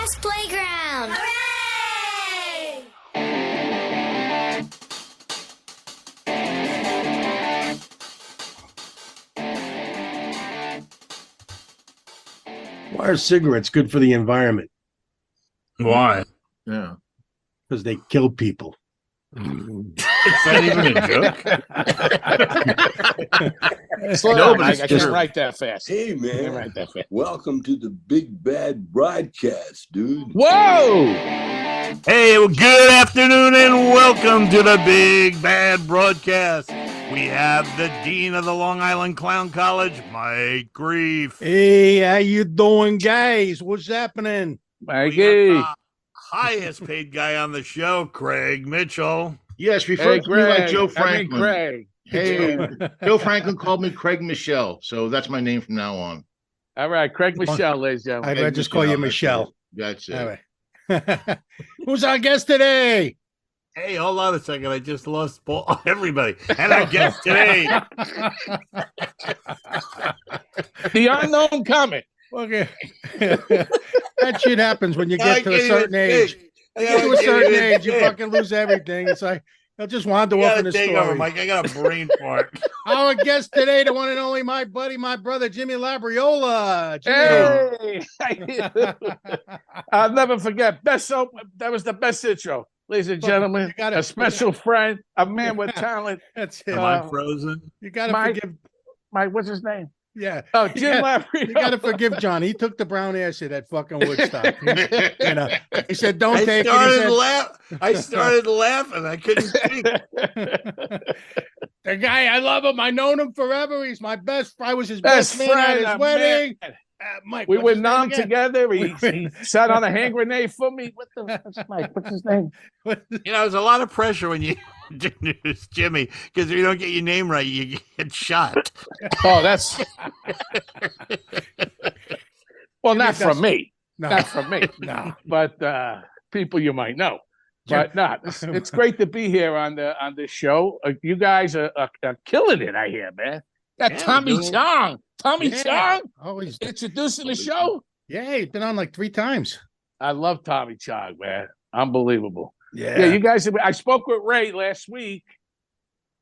Podcast Playground. Hooray! Why are cigarettes good for the environment? Why? Yeah. Because they kill people. Is that even a joke? Slow No, down, but Mike. it's I can't true. write that fast. Hey, I can't man. write that fast. Welcome to the Big Bad Broadcast, dude. Whoa! Hey, well, good afternoon and welcome to the Big Bad Broadcast. We have the Dean of the Long Island Clown College, Mike Grief. Hey, how you doing, guys? What's happening? We Mikey. got the highest paid guy on the show, Craig Mitchell. Yes, refer Hey, to me like Joe Greg. Franklin. Craig. Hey, Joe Franklin called me Craig Michelle, so that's my name from now on. All right, Craig Michelle, ladies and gentlemen. I'd just call you Michelle. That's it. All right. Who's our guest today? Hey, hold on a second. I just lost everybody. And our guest today, The unknown comic. Okay. That shit happens when you get to a certain age. You get to a I certain can't age, you even fucking lose everything. It's like, they'll just wander You off gotta in the take over, story. Mike. I got a brain fart. Our guest today, the one and only my buddy, my brother, Jimmy Labriola. Jimmy. Hey! I'll never forget. That was the best intro. Ladies and gentlemen, You gotta- a special friend, a man with talent. That's it. Am I frozen? You got to Mike- forgive. What's his name? Yeah. Oh, Jim Labriola. You got to forgive John. He took the brown acid at fucking Woodstock. You know, he said, "Don't I take it." I started laughing. I couldn't speak. The guy, I love him. I known him forever. He's my best. I was his Best best, man at friend, his a wedding. man. Mike, We what's were his name numb again? together. He sat on a hand grenade for me. What the? What's Mike? What's his name? You know, there's a lot of pressure when you introduce Jimmy because if you don't get your name right, you get shot. Oh, that's. Well, not Jimmy from me. No, Not from me. no. But people you might know. But no, it's great to be here on the show. You guys are killing it, I hear, man. Got Yeah, Tommy we're doing- Chong. Tommy Yeah. Chong Always. introducing the show. Yeah, he's been on like 3 times. I love Tommy Chong, man. Unbelievable. Yeah. Yeah, you guys. I spoke with Ray last week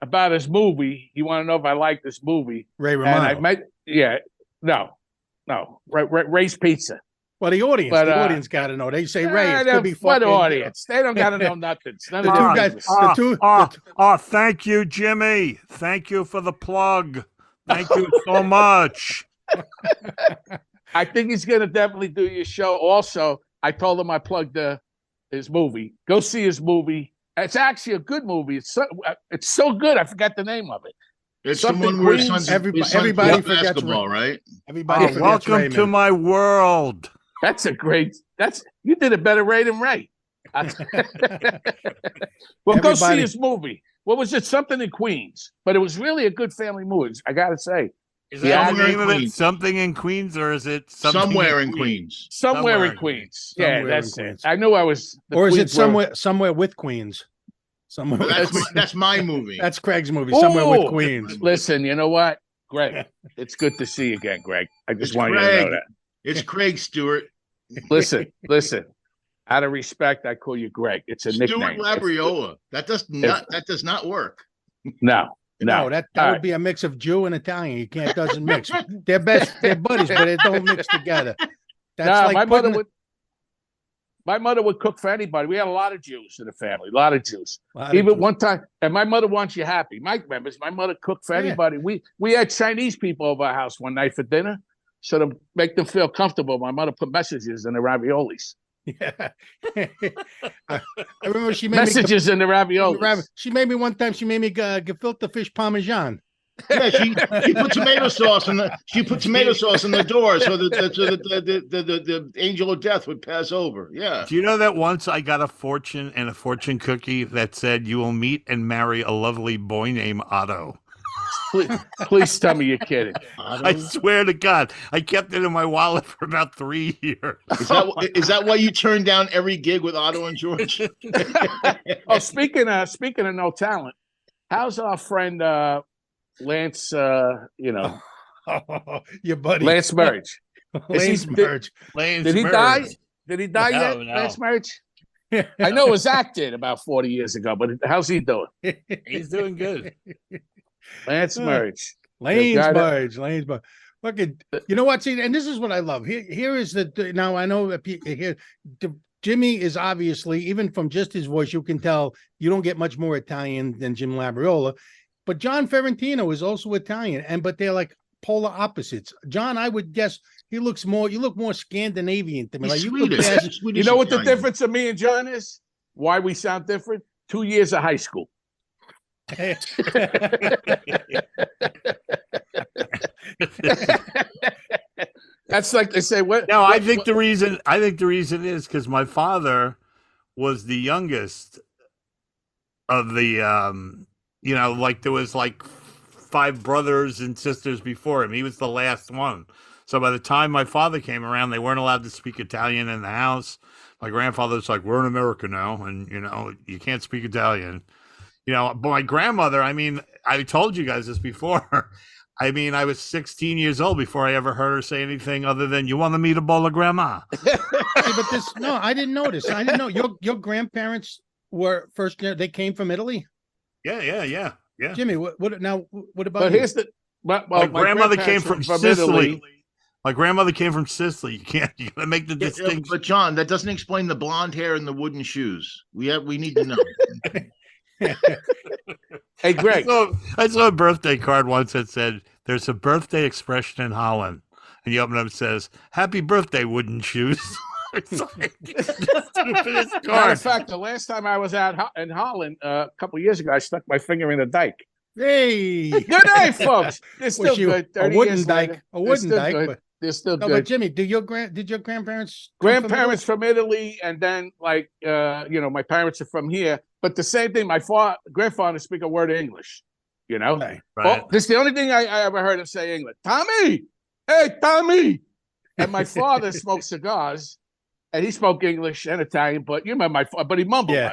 about his movie. You want to know if I like this movie? Ray And I Romano. met. Yeah, no. Ray's Pizza. Well, the audience, But, the audience got to know. They say Ray. It could be what fucking. audience? They don't got to know nothing. It's none The of two their guys. business. Thank you, Jimmy. Thank you for the plug. Thank you so much. I think he's going to definitely do your show. Also, I told him I plugged his movie. Go see his movie. It's actually a good movie. It's so good. I forgot the name of it. It's Something the one where his Queens, son's, everybody his son forgets basketball, right? Everybody forgets Welcome Raymond. to my world. That's a great. You did a better Ray than Ray. Well, go see Everybody- his movie. What was it? Something in Queens, but it was really a good family movie. I got to say, Is Yeah, that the Somewhere name in of it? Queens. Something in Queens, or is it something Somewhere in Queens. somewhere Somewhere in in Queens. Somewhere Yeah, in that's Queens. it. I knew I was. the Or is it Queens somewhere with Queens? Somewhere. Well, With that's my movie. That's Craig's movie. Somewhere with Ooh. Queens. Listen, you know what, Greg? It's good to see you again, Greg. I just It's want you to know Craig. that. It's Craig Stewart. Listen. Out of respect, I call you Greg. It's a Stewart nickname. Labriola. That does not work. No. No, that All would right. be a mix of Jew and Italian. You can't, it doesn't mix. They're buddies, but they don't mix together. That's No, like my mother would cook for anybody. We had a lot of Jews in the family, a lot of Jews. Jews. Even one time, and my mother wants you happy. Mike remembers my mother cooked for Yeah. anybody. We had Chinese people over our house one night for dinner. So to make them feel comfortable, my mother put messages in the raviolis. Yeah. I remember she made Messages in the raviolis. She made me one time. She made me gefilte fish parmesan. Yeah, she put tomato sauce in the door so that the angel of death would pass over. Yeah. Do you know that once I got a fortune cookie that said you will meet and marry a lovely boy named Otto? Please tell me you're kidding. I swear to God, I kept it in my wallet for about 3 years. Is that why you turned down every gig with Otto and George? Oh, speaking of no talent, how's our friend Lance? Your buddy Lance Merge. Lance he- Merge. Lane's Did he merged. die? Did he die yet? No. Lance Marriage? I know it was acted about 40 years ago, but how's he doing? He's doing good. Lance Marriage. Lane's Marge. Fucking, you know what? See, and this is what I love. Here is now I know that here, Jimmy is obviously, even from just his voice, you can tell you don't get much more Italian than Jim Labriola. But John Ferrantino is also Italian, but they're like polar opposites. John, I would guess you look more Scandinavian to me. He's Like Swedish. You know what the difference of me and John is? Why we sound different? 2 years of high school. That's like they say. I think the reason is because my father was the youngest of the like there was like 5 brothers and sisters before him. He was the last one. So by the time my father came around, they weren't allowed to speak Italian in the house. My grandfather's like, we're in America now, and you can't speak Italian. But my grandmother, I mean, I told you guys this before. I mean, I was 16 years old before I ever heard her say anything other than, you want to meet a bowl of grandma? No, I didn't notice. I didn't know your grandparents were first. They came from Italy. Yeah. Jimmy, what about? But you? here's the. Well, my grandmother came from Sicily. Italy. My grandmother came from Sicily. You gotta make the distinction. But John, that doesn't explain the blonde hair and the wooden shoes. We need to know. Hey, Greg. I saw a birthday card once that said, "There's a birthday expression in Holland," and you open it up, it says, "Happy birthday, wooden shoes." It's like the stupidest Matter card. of fact, the last time I was out in Holland a couple of years ago, I stuck my finger in a dike. Hey, Good day, folks. They're still good. A wooden dike. Good. But, They're still no, good. but Jimmy, did your grandparents? come from Grandparents from Italy, and then my parents are from here. But the same thing, my grandfather speak a word of English. Italy? Right. Oh, this is the only thing I ever heard him say English. Tommy, hey Tommy. And my father smoked cigars, and he spoke English and Italian. But you remember but he mumbled. Yeah.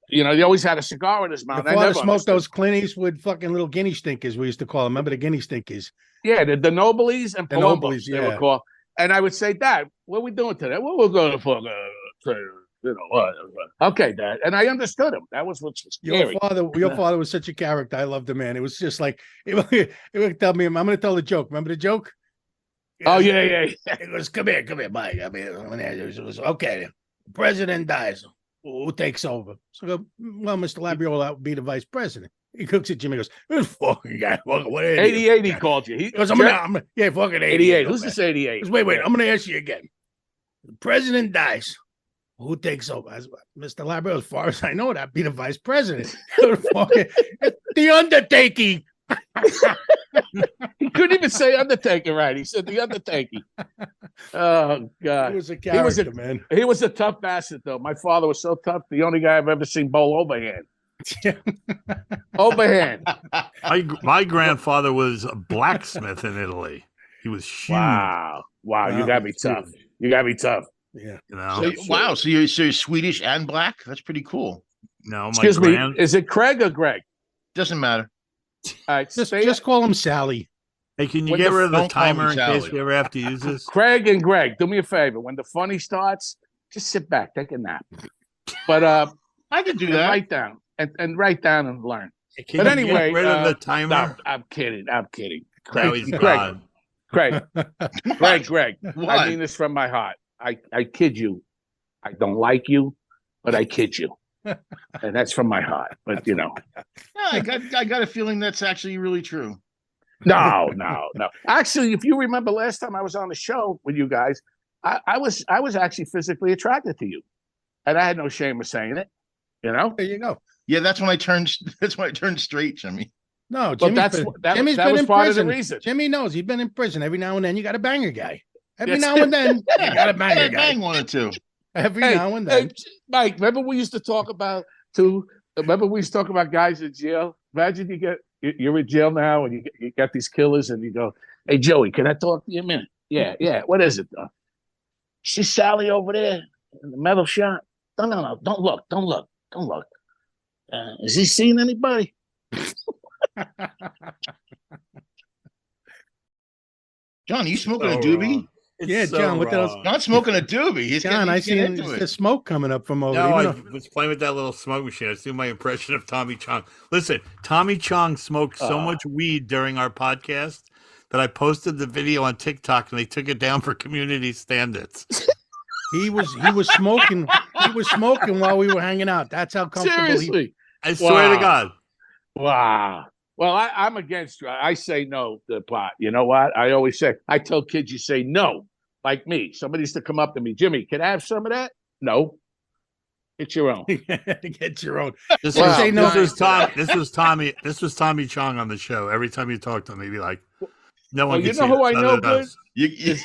He always had a cigar in his mouth. Your father smoked those Clint Eastwood fucking little guinea stinkers we used to call them. Remember the guinea stinkers? Yeah, the Noblies and The Palombos, Noblies, they were yeah. called. And I would say, Dad, what are we doing today? Well, we're going to okay, Dad. And I understood him. That was what's scary. Your father was such a character. I loved him, man. It was just like it would tell me, I'm going to tell the joke. Remember the joke? Oh yeah. It goes, come here, Mike. I mean, it was okay. The president dies. Who takes over? So I go, well, Mr. Labriola would be the vice president. He looks at Jimmy and goes, this fucking guy. What 88 he called you. He goes, fucking 88. Who's this 88? Goes, wait, I'm going to ask you again. The president dies. Who takes over? Mr. Labriola, as far as I know, that'd be the vice president. The undertaking. He couldn't even say Undertaker right. He said the Undertaking. Oh God, He was a character, man. He was a tough bastard, though. My father was so tough. The only guy I've ever seen bowl overhand. Overhand. My grandfather was a blacksmith in Italy. He was huge. Wow. You gotta be tough. You gotta be tough. Yeah. So you're Swedish and black? That's pretty cool. No, Excuse me. Is it Craig or Greg? Doesn't matter. All right, Just call him Sally. Hey, can you When get the- rid of the don't call me timer in Sally. case we ever have to use this? Craig and Greg, do me a favor. When the funny starts, just sit back, take a nap. But I can do and that. write down and write down and learn. Can But you anyway, get rid of the No, timer? I'm kidding. Now he's Craig, gone. Greg. I What? mean this from my heart. I kid you. I don't like you, but I kid you. And that's from my heart. But Yeah, I got a feeling that's actually really true. no. Actually, if you remember last time I was on the show with you guys, I was actually physically attracted to you. And I had no shame of saying it. There you go. Yeah, that's when I turned straight, Jimmy. No, But Jimmy's that been was in part of the prison. reason. Jimmy knows he's been in prison. Every now and then you got to bang a guy. Every Yes. now and then you got to bang a I guy. bang one or two. Every now and then. Hey, Mike, remember we used to talk about guys in jail? Imagine you're in jail now and you got these killers and you go, hey Joey, can I talk to you a minute? Yeah. What is it though? See Sally over there in the metal shop? No. Don't look. Is he seeing anybody? John, are you smoking a So doobie? wrong. It's Yeah, so John, what the hell's- wrong. Not smoking a doobie. He's John, I getting seen into it. the smoke coming up from over No, there. I Even though- was playing with that little smoke machine. I was doing my impression of Tommy Chong. Listen, Tommy Chong smoked so much weed during our podcast that I posted the video on TikTok and they took it down for community standards. he was smoking. He was smoking while we were hanging out. That's how comfortable he. Seriously. I swear to Wow. God. Wow. Well, I'm against. I say no to pot. You know what? I always say. I tell kids, you say no. Like me, somebody used to come up to me, Jimmy, can I have some of that? No. It's your own. Get your own. This Wow. was Say no. This was Tommy Chong on the show. Every time you talk to him, he'd be like, "No one Well, you can know see who I this know other than good? us."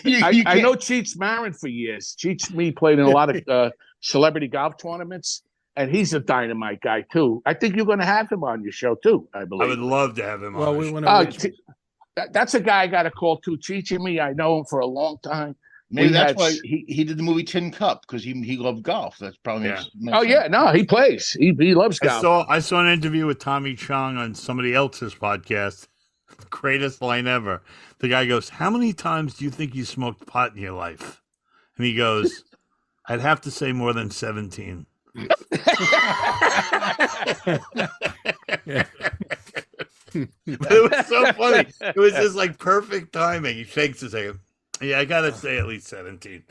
You I can't- know Cheech Marin for years. Cheech me played in a lot of celebrity golf tournaments, and he's a dynamite guy too. I think you're going to have him on your show too. I I believe. would love to have him Well, on. we the want Oh, to. that's a guy I got to call too. Cheech and me, I know him for a long time. Maybe We that's had- why he did the movie Tin Cup, because he loved golf. That's probably Yeah. makes Oh sense. yeah, no, he plays. He loves golf. I saw an interview with Tommy Chong on somebody else's podcast. Greatest line ever. The guy goes, "How many times do you think you smoked pot in your life?" And he goes, "I'd have to say more than 17." But it was so funny. It was just like perfect timing. He shakes his head. Yeah, I gotta say at least 17.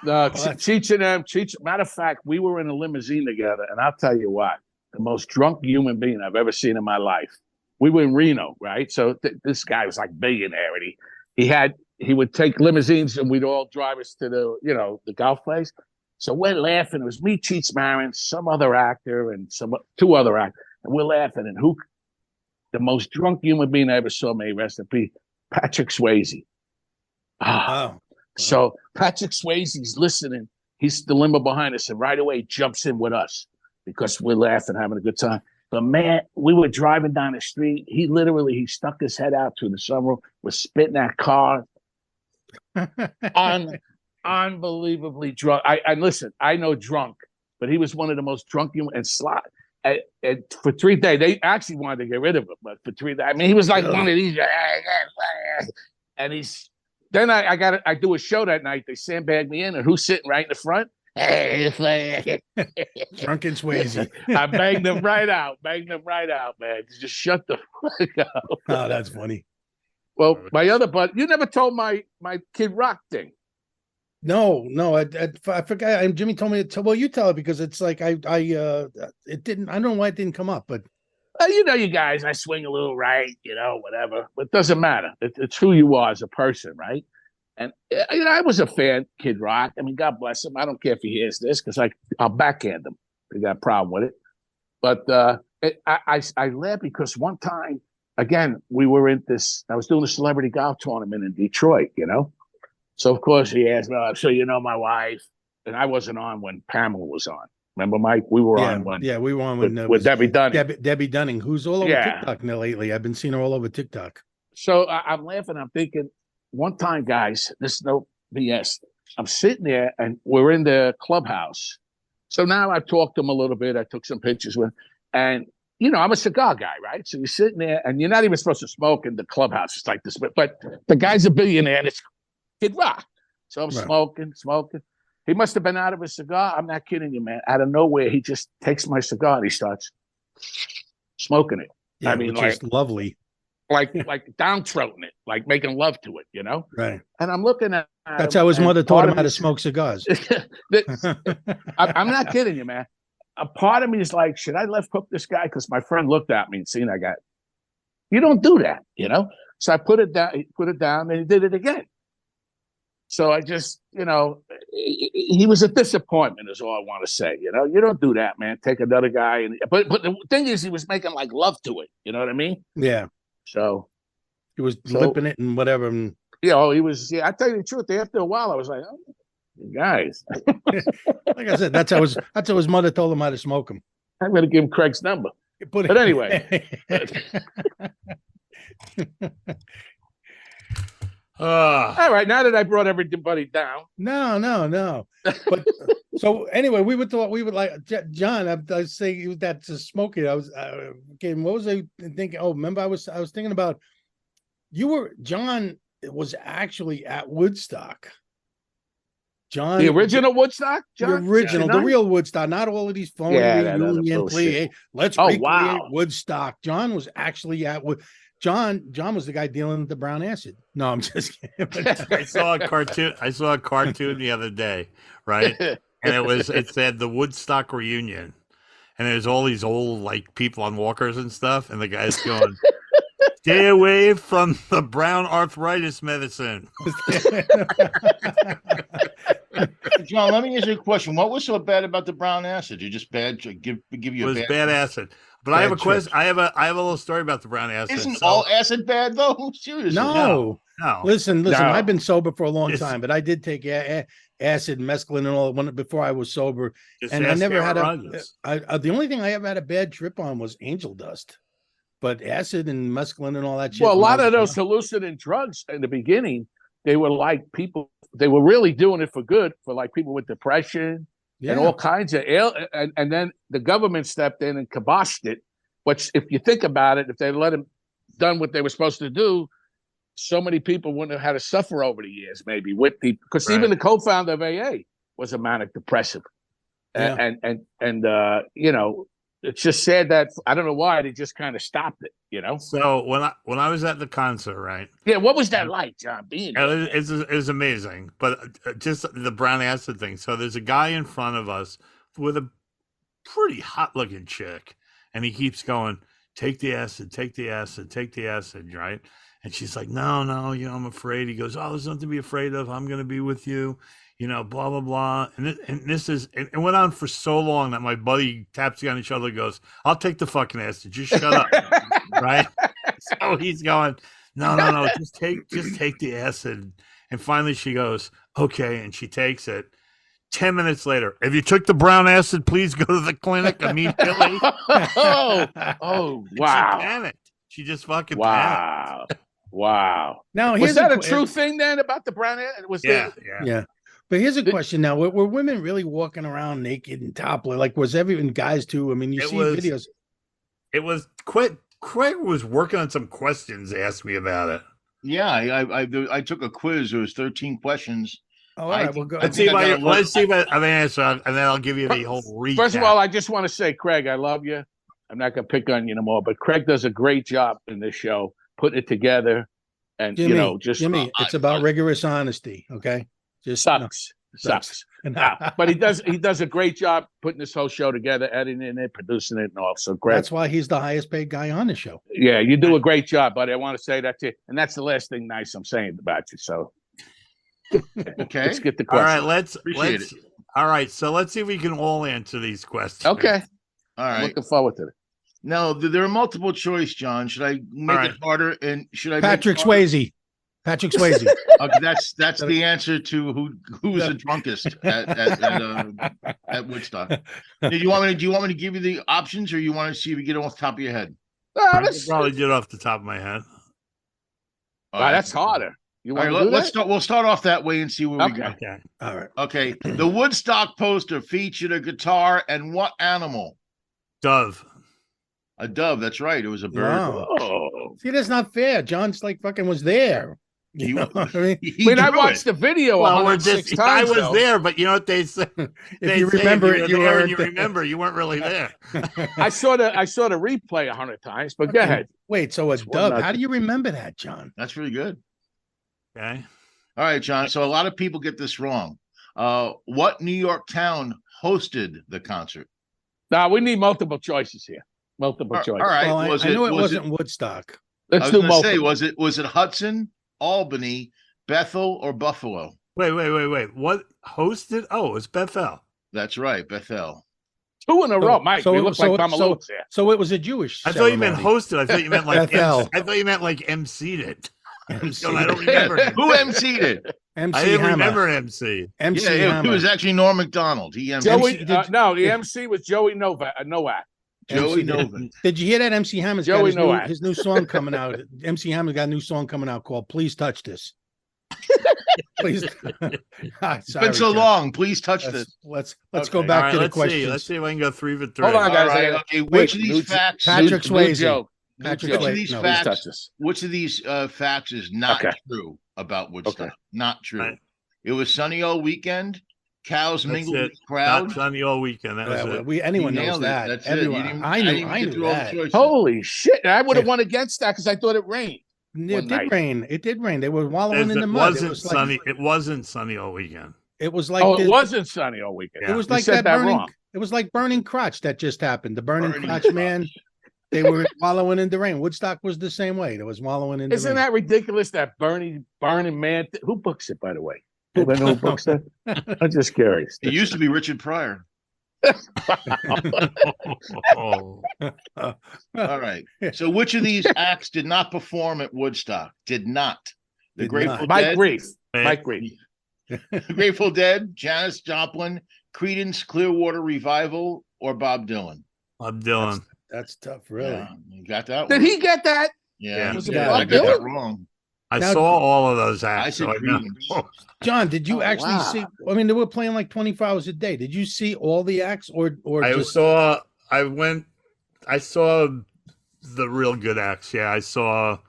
Cheech and them. Matter of fact, we were in a limousine together, and I'll tell you what, the most drunk human being I've ever seen in my life. We were in Reno, right? So this guy was like billionaire, and he would take limousines, and we'd all drive us to the golf place. So we're laughing. It was me, Cheech Marin, some other actor, and two other actors, and we're laughing. And who? The most drunk human being I ever saw, may rest in peace, Patrick Swayze. Wow. So Patrick Swayze's listening. He's the limo behind us, and right away jumps in with us because we're laughing, having a good time. But man, we were driving down the street. He stuck his head out through the sunroof, was spitting at cars. Unbelievably drunk. I listen. I know drunk, but he was one of the most drunk human and slot. And for 3 days, they actually wanted to get rid of him. But for 3 days, I mean, he was like one of these. And he's. Then I do a show that night. They sandbag me in, and who's sitting right in the front? Drunken Swayze. I banged them right out, man. Just shut the fuck up. Oh, that's funny. Well, my other bud, you never told my Kid Rock thing. No, I forgot. And Jimmy told me to tell. Well, you tell it because it's like it didn't. I don't know why it didn't come up, but You guys, I swing a little right, whatever. But it doesn't matter. It's who you are as a person, right? And I was a fan, Kid Rock. I mean, God bless him. I don't care if he hears this because I'll backhand him. I got a problem with it. But I laugh because one time, again, we were in this. I was doing a celebrity golf tournament in Detroit, So of course he asked me, "So you know my wife?" And I wasn't on when Pamela was on. Remember, Mike? We were on when. Yeah, we were on with Debbie Dunning. Debbie Dunning, who's all over Yeah. TikTok now lately. I've been seeing her all over TikTok. So I'm laughing. I'm thinking, one time, guys, this is no BS. I'm sitting there and we're in the clubhouse. So now I talked to him a little bit. I took some pictures with him. And, I'm a cigar guy, right? So you're sitting there and you're not even supposed to smoke in the clubhouse. It's like this. But the guy's a billionaire and it's Kid Rock. So I'm Right. smoking. He must have been out of his cigar. I'm not kidding you, man. Out of nowhere, he just takes my cigar and he starts smoking it. Yeah, I mean, which is lovely. like down-throating it, like making love to it, Right. And I'm looking at That's him, how his and mother part taught him of how to me- smoke cigars. I'm not kidding you, man. A part of me is like, should I left hook this guy? Because my friend looked at me and seen I got. You don't do that, So I put it down, and he did it again. So I just, he was a disappointment, is all I want to say. You don't do that, man. Take another guy, but the thing is, he was making like love to it. You know what I mean? Yeah. So He was lipping it and whatever. And he was. Yeah, I tell you the truth. After a while, I was like, oh, you guys, like I said, that's how his mother told him how to smoke them. I'm going to give him Craig's number. But anyway. All right, now that I brought everybody down. No. But so anyway, we would like John. I say that's smoking. I was okay. What was I thinking? Oh, remember I was thinking about John was actually at Woodstock. John, The original Woodstock, the John? original, the 69? real Woodstock, not all of these phony Yeah, that other reunion bullshit. let's Oh, recreate wow. Woodstock. John was actually at Wood. John was the guy dealing with the brown acid. No, I'm just kidding. I saw a cartoon. I saw a cartoon the other day, right? And it said the Woodstock reunion, and there's all these old like people on walkers and stuff, and the guy's going, "Stay away from the brown arthritis medicine." John, let me ask you a question. What was so bad about the brown acid? You just bad to give It you a was bad. bad acid. But I Bad have a trip. question. I have a little story about the brown acid. Isn't So- all acid bad though? Seriously. No. no. Listen. No. I've been sober for a long It's- time, but I did take acid, mescaline, and all before I was sober. Just And I ask never had Aaron Rodgers. the only thing I ever had a bad trip on was angel dust, but acid and mescaline and all that shit. Well, a when I lot of was those hallucinant drugs in the beginning, they were like people, they were really doing it for good for like people with depression and all kinds of and then the government stepped in and kiboshed it. But if you think about it, if they let them done what they were supposed to do, so many people wouldn't have had to suffer over the years, maybe with because even the co-founder of AA was a manic depressive. Yeah. And you know, it's just sad that I don't know why they just kind of stopped it, you know. So when I was at the concert, right? Yeah, what was that like, John? Being It was amazing, but just the brown acid thing. So there's a guy in front of us with a pretty hot looking chick, and he keeps going, "Take the acid, take the acid, take the acid," right? And she's like, "No, you know, I'm afraid." He goes, "Oh, there's nothing to be afraid of. I'm going to be with you, you know, blah blah blah." And it went on for so long that my buddy taps me on the shoulder and goes, "I'll take the fucking acid. Just shut up," right? So he's going, No, just take the acid. And finally she goes, "Okay," and she takes it. 10 minutes later, "If you took the brown acid, please go to the clinic immediately." oh, And wow. She panicked. She just fucking panicked. Wow. Now, Was here's that a que- true thing then about the brown acid? Was Yeah. Yeah. But here's a question now. Were women really walking around naked and topless? Like, was everyone guys too? I mean, you It see was- videos. It was Craig was working on some questions, asked me about it. Yeah, I took a quiz. There was 13 questions. Oh, all right, think- well, go. I Let's see think I if got a let's see if I have an answer, and then I'll give you the whole recap. First of all, I just want to say, Craig, I love you. I'm not going to pick on you no more, but Craig does a great job in this show, putting it together. And, Jimmy, you know, just Jimmy, it's about rigorous honesty. Okay, just sucks. No. But he does a great job putting this whole show together, editing it, producing it, and all. So, Craig, That's why he's the highest paid guy on the show. yeah, you do a great job, buddy. I want to say that to you. And that's the last thing nice I'm saying about you. So, Okay. let's get the All question. right, let's Appreciate all right, so let's see if we can all answer these questions. Okay. All I'm right. looking forward to it. Now there are multiple choice, John. Should I make right. it harder? And should I? Patrick make it harder? Swayze. Patrick Swayze. Okay, that's the answer to who's the drunkest at Woodstock. Do you want me to give you the options, or you want to see if you get it off the top of your head? I could probably do it off the top of my head. All Wow, right. that's harder. You All want right, to do let's that? start. We'll start off that way and see where we Okay. go. Okay. All right. Okay, the Woodstock poster featured a guitar and what animal? Dove. A dove. That's right. It was a bird. Wow. Oh. See, that's not fair. John's like fucking was there. You know what I mean? He I mean, I drew watched it. the video Well, we're 106 just I times. was though. there, but you know what they say? If They you say remember if it, you you were there weren't and you there. remember, you weren't really there. I saw the replay 100 times, but go Okay. ahead. Wait, so a It's one dove? How nothing. do you remember that, John? That's really good. Okay. All right, John. So a lot of people get this wrong. What New York town hosted the concert? Now we need multiple choices here. Multiple All choices. right. Well, was I know it was wasn't Woodstock. I Let's was do going to say, multiple. was it Hudson, Albany, Bethel, or Buffalo? Wait. What hosted? Oh, it's Bethel. That's right, Bethel. 2 in a row, Mike. so we it- look so- like Mamalukes here. So it was a Jewish. I thought you meant ceremony. hosted. I thought you meant like Bethel. I thought you meant like MC'd it. MC, I don't remember it. Who emceed it? MC I didn't Hammer. remember an MC. MC Yeah, it Hammer. was actually Norm Macdonald. He emceed. Joey, did- no, the MC was Joey Nowak. Joey MC Novak. Did you hear that MC Hammer's Joey got Nowak. his new song coming out? MC Hammer's got a new song coming out called "Please Touch This." Please. It's been so long. Please touch this. Let's Okay. go All back right, to the let's questions. see. Let's see if I can go 3 for 3. Hold on, All guys. right. Okay. Which of these facts? Patrick Swayze. Joke. Patrick Joke. Which of Swayze. these No. Please facts? touch this. Which of these facts is not Okay. true about Woodstock? Okay. Not true. Right. It was Sunny All Weekend. Cows That's mingled it. with the crowd. Not Sunny all weekend. That was it. Anyone You knows nailed it. that. That's Everyone. it. You didn't, I didn't knew. even I get knew through all the that. choices. Holy shit! I would have Yeah. won against that because I thought it rained. It One did night. rain. It did rain. They were wallowing in the It mud. wasn't sunny. It wasn't sunny all weekend. It was like Oh, this, it wasn't sunny all weekend. Yeah. It was You like said that that burning. wrong. It was like burning crotch that just happened. The burning Burning crotch, crotch. man. They were wallowing in the rain. Woodstock was the same way. It was wallowing in the Isn't rain. that ridiculous? That burning man. Who books it, by the way? Anybody know who books that? I'm just curious. It used to be Richard Pryor. Oh, All right. So which of these acts did not perform at Woodstock? Did not. The Did Grateful not. Mike Dead, Reef. man. Mike Reef. the Grateful Dead, Janis Joplin, Creedence Clearwater Revival, or Bob Dylan. I'm Dylan. That's tough, really. Yeah, you got that Did one. he get that? Yeah, Was he it did. Bob I got that Dylan? wrong. I Now- saw all of those I acts. said So I know. Creedence. John, did you Oh, actually wow. see? I mean, they were playing like 24 hours a day. Did you see all the acts, or I just? saw. I saw the real good acts. Yeah, I saw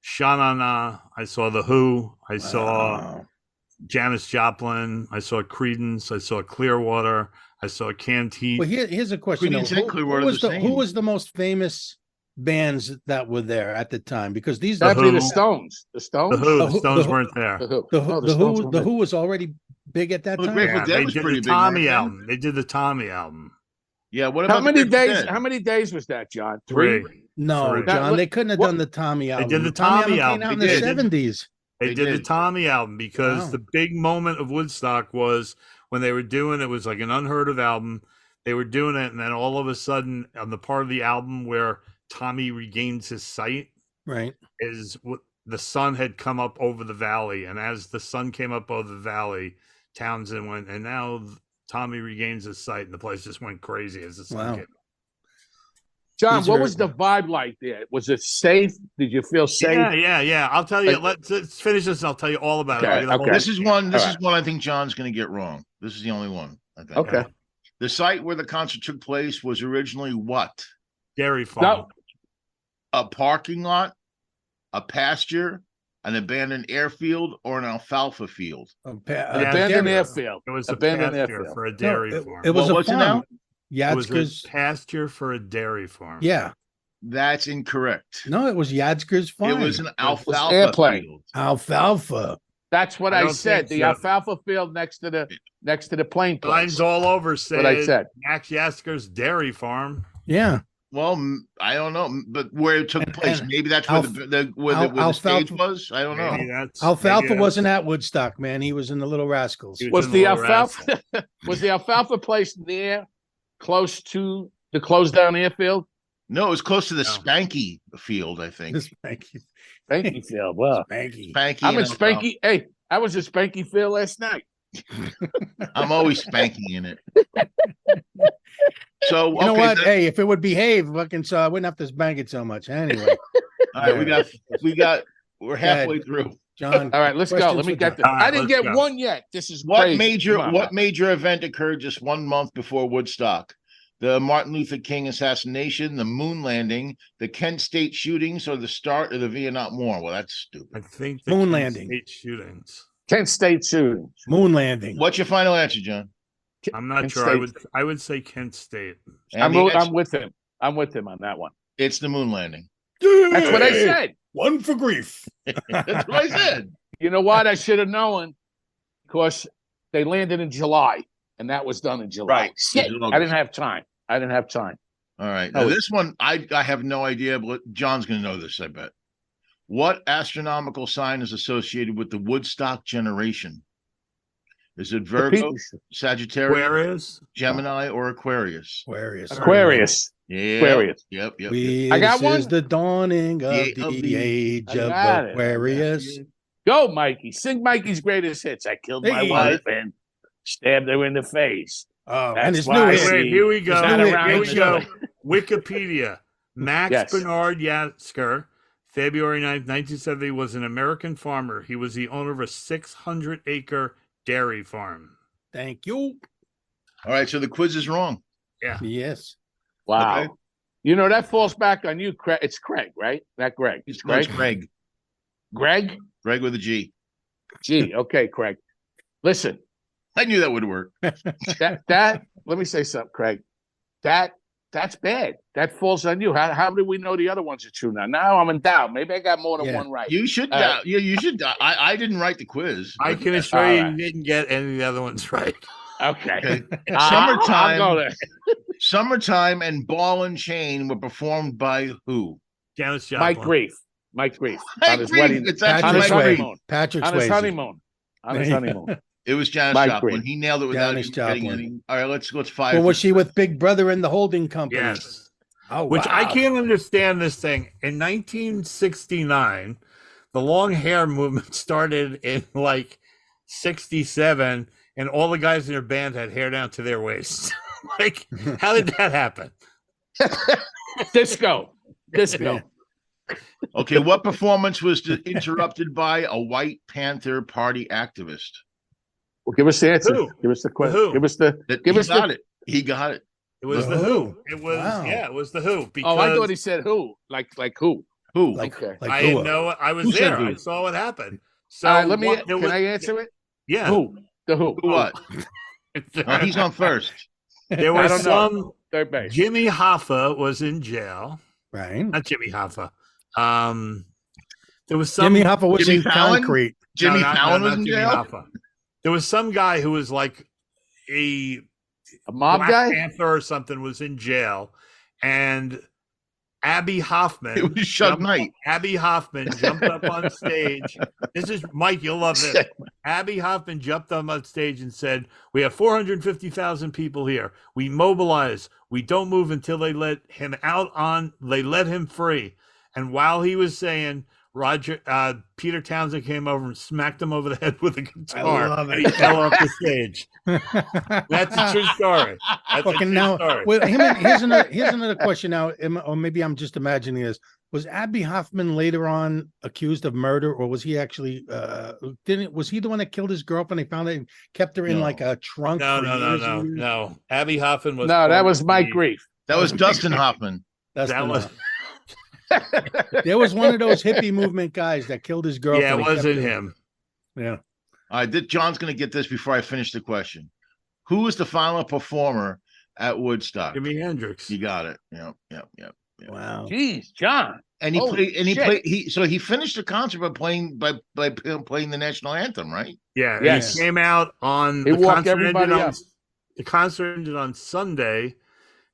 Sha-Na-Na. I saw the Who. I saw Wow. Janis Joplin. I saw Creedence. I saw Clearwater. I saw Canned Well, here's a question. though. Creedence and Clearwater was the who same. was the most famous bands that were there at the time? Because these That'd be the Who. Stones. The The Stones. Who. The The Who- Stones the Who- weren't there. The Who. the Oh, the Stones Who were the there. Who was already big at that Well, the time. Grateful Yeah, Dead they was did pretty the big, weren't Tommy they? album. They did the Tommy album. Yeah, what How about the many Grateful days? Dead? How many days was that, John? Three. No, Three. John, That- they couldn't have what- done the Tommy album. did the Tommy Tommy album came album. out in They the did. '70s. They They did the did. Tommy album because Wow. the big moment of Woodstock was when they were doing it was like an unheard of album. They were doing it, and then all of a sudden, on the part of the album where Tommy regains his sight, Right. is what the sun had come up over the valley, and as the sun came up over the valley, Townsend went, and now Tommy regains his sight, and the place just went crazy as the sun Wow. came up. John, These what are- was the vibe like there? Was it safe? Did you feel safe? Yeah. I'll tell you. Like- Let's finish this, and I'll tell you all about Okay, it. I'll get a okay. whole- This is one. This All is one I think John's going to get wrong. This is the only one. I think. Okay. The site where the concert took place was originally what? Dairy Farm. No. A parking lot, a pasture, an abandoned airfield, or an alfalfa field? An Yeah, abandoned dairy- airfield. It was a Abandoned pasture airfield. for a dairy No, farm. it was What a was it farm. now? It was Yadzger's. a pasture for a dairy farm. Yeah. That's incorrect. No, it was Yadzger's farm. It was an alfalfa airplane. field. alfalfa. That's what I I, don't said. think The so. alfalfa field next to the plane place. Lines all over That's what I said said. Max Yasker's dairy farm. Yeah. Well, I don't know, but where it took And- place, and maybe that's where where the stage alfalfa- was. I don't know. Maybe that's Alfalfa maybe that's- wasn't at Woodstock, man. He was in the Little Rascals. He Was in the Little alfalfa was the alfalfa place near close to the closed down airfield? No, it was close to the No. Spanky field, I think. Spanky. Spanky field. Wow. Spanky. Spanky. I'm in and alfalfa. Spanky. Hey, I was in Spanky field last night. I'm always spanking in it. So You know okay, what? that- Hey, if it would behave, fucking, so I wouldn't have to spank it so much. Anyway, all right, we're halfway through. John. All right, let's go. Questions Let me for get John. this. All right, I didn't let's get go. one yet. This is What crazy. major Come on, what man. major event occurred just 1 month before Woodstock? The Martin Luther King assassination, the moon landing, the Kent State shootings, or the start of the Vietnam War? Well, that's stupid. I think the Moon Kent landing. State shootings. Kent State shootings. Moon landing. What's your final answer, John? I'm not Kent sure. State. I would say Kent State. And I'm the answer- I'm with him. I'm with him on that one. it's the moon landing. That's what I said. One for grief. That's what I said. You know what? I should have known because they landed in July, and that was done in July. Right. Shit, In I August. didn't have time. I didn't have time. All right. Oh, Now this one, I have no idea, but John's going to know this, I bet. What astronomical sign is associated with the Woodstock generation? Is it Virgo, Sagittarius, Aquarius. Gemini, or Aquarius? Aquarius. Aquarius. Yeah. Aquarius. Yep. We, I got this is one. the dawning of Yeah, of the the- age I of got it. Aquarius. Go, Mikey. Sing Mikey's greatest hits. I killed my Hey. wife and stabbed her in the face. Oh, That's and his why new I hit. see- Wait, here we go. Is that around Here in we the go. show? Wikipedia. Max Yes. Bernard Yatsker, February 9th, 1970, was an American farmer. He was the owner of a 600-acre dairy farm. Thank you. All right. So the quiz is wrong. Yes. Wow. Okay. You know, that falls back on you, Craig. It's Craig, right? Not Greg. It's Greg. Greg. Greg? Greg with a G. Gee, okay, Craig. Listen, I knew that would work. that let me say something, Craig. That's bad. That falls on you. How do we know the other ones are true now? Now I'm in doubt. Maybe I got more than one right. You should doubt. Yeah, you should doubt. I didn't write the quiz. I but can yeah. assure you, All right. you didn't get any of the other ones right. Okay. Summertime. I'll go there. Summertime and Ball and Chain were performed by who? Janis Joplin. Mike Grief. I On his agree. wedding. It's On actually his Mike Grief. honeymoon. Patrick On his Swayze. honeymoon. On his honeymoon. It was Janis Mike Joplin. Grief. He nailed it without Janis even getting Joplin. any. All right, let's five. Well, was she with Big Brother in the holding company? Yes. Oh, Which I wow. can't understand this thing. In 1969, the long hair movement started in like 67, and all the guys in their band had hair down to their waists. Like, how did that happen? Disco. Okay, what performance was interrupted by a White Panther Party activist? Well, give us the answer. Who? Give us the question. Who? Give us the. Give He us got the. it. He got it. It was The the Who. Who. It was Wow. it was the Who. Because Oh, I thought he said who. Like who? Who? Like, Okay. like I who? didn't know. I was Who said there. who? I saw what happened. So All right, let me. what- there Can was- I answer it? Yeah. Who? The who? Who what? Oh, he's on first. There I was don't know. some. Third base. Jimmy Hoffa was in jail. Right. Not Jimmy Hoffa. There was some Jimmy Hoffa was Jimmy in Fallon? concrete. Jimmy Fallon was not in Jimmy jail. Hoffa. There was some guy who was like a A mob Black guy? Panther or something was in jail, and Abby Hoffman. It was Suge Knight. Abby Hoffman jumped up on stage. This is Mike. You'll love this. Abby Hoffman jumped up on stage and said, "We have 450,000 people here. We mobilize. We don't move until they let him out on. They let him free." And while he was saying, Peter Townsend came over and smacked him over the head with a guitar, love and it. he fell off the stage. That's a true story. That's a Fucking true now, story. well, here's another question now, or maybe I'm just imagining this. Was Abby Hoffman later on accused of murder, or was he actually was he the one that killed his girlfriend? They found it and kept her in No. like a trunk. No, for no, years no, and years? no. Abby Hoffman was. No, that part was of Mike the- Grief. That was Dustin Hoffman. That's That the was. one. There was one of those hippie movement guys that killed his girlfriend. Yeah, it and kept wasn't her- him. Yeah. All right, John's going to get this before I finish the question. Who was the final performer at Woodstock? Jimi Hendrix. You got it. Yep. Yeah. Wow. Jeez, John. And he Holy played. And he shit. played. He finished the concert by playing playing the national anthem, right? Yeah, Yes. he came out on He the walked concert ended everybody on up. the concert ended on Sunday.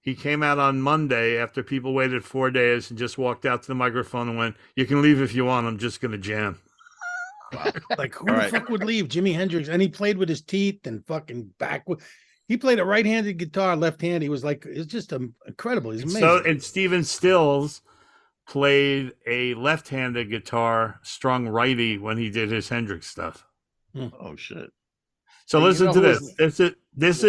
He came out on Monday after people waited 4 days and just walked out to the microphone and went, "You can leave if you want. I'm just going to jam." Like who All the right. fuck would leave? Jimi Hendrix, and he played with his teeth and fucking backward. He played a right-handed guitar, left hand. He was like, it's just incredible. He's amazing. So and Steven Stills played a left-handed guitar, strung righty when he did his Hendrix stuff. Oh shit. So And you listen know to who this. This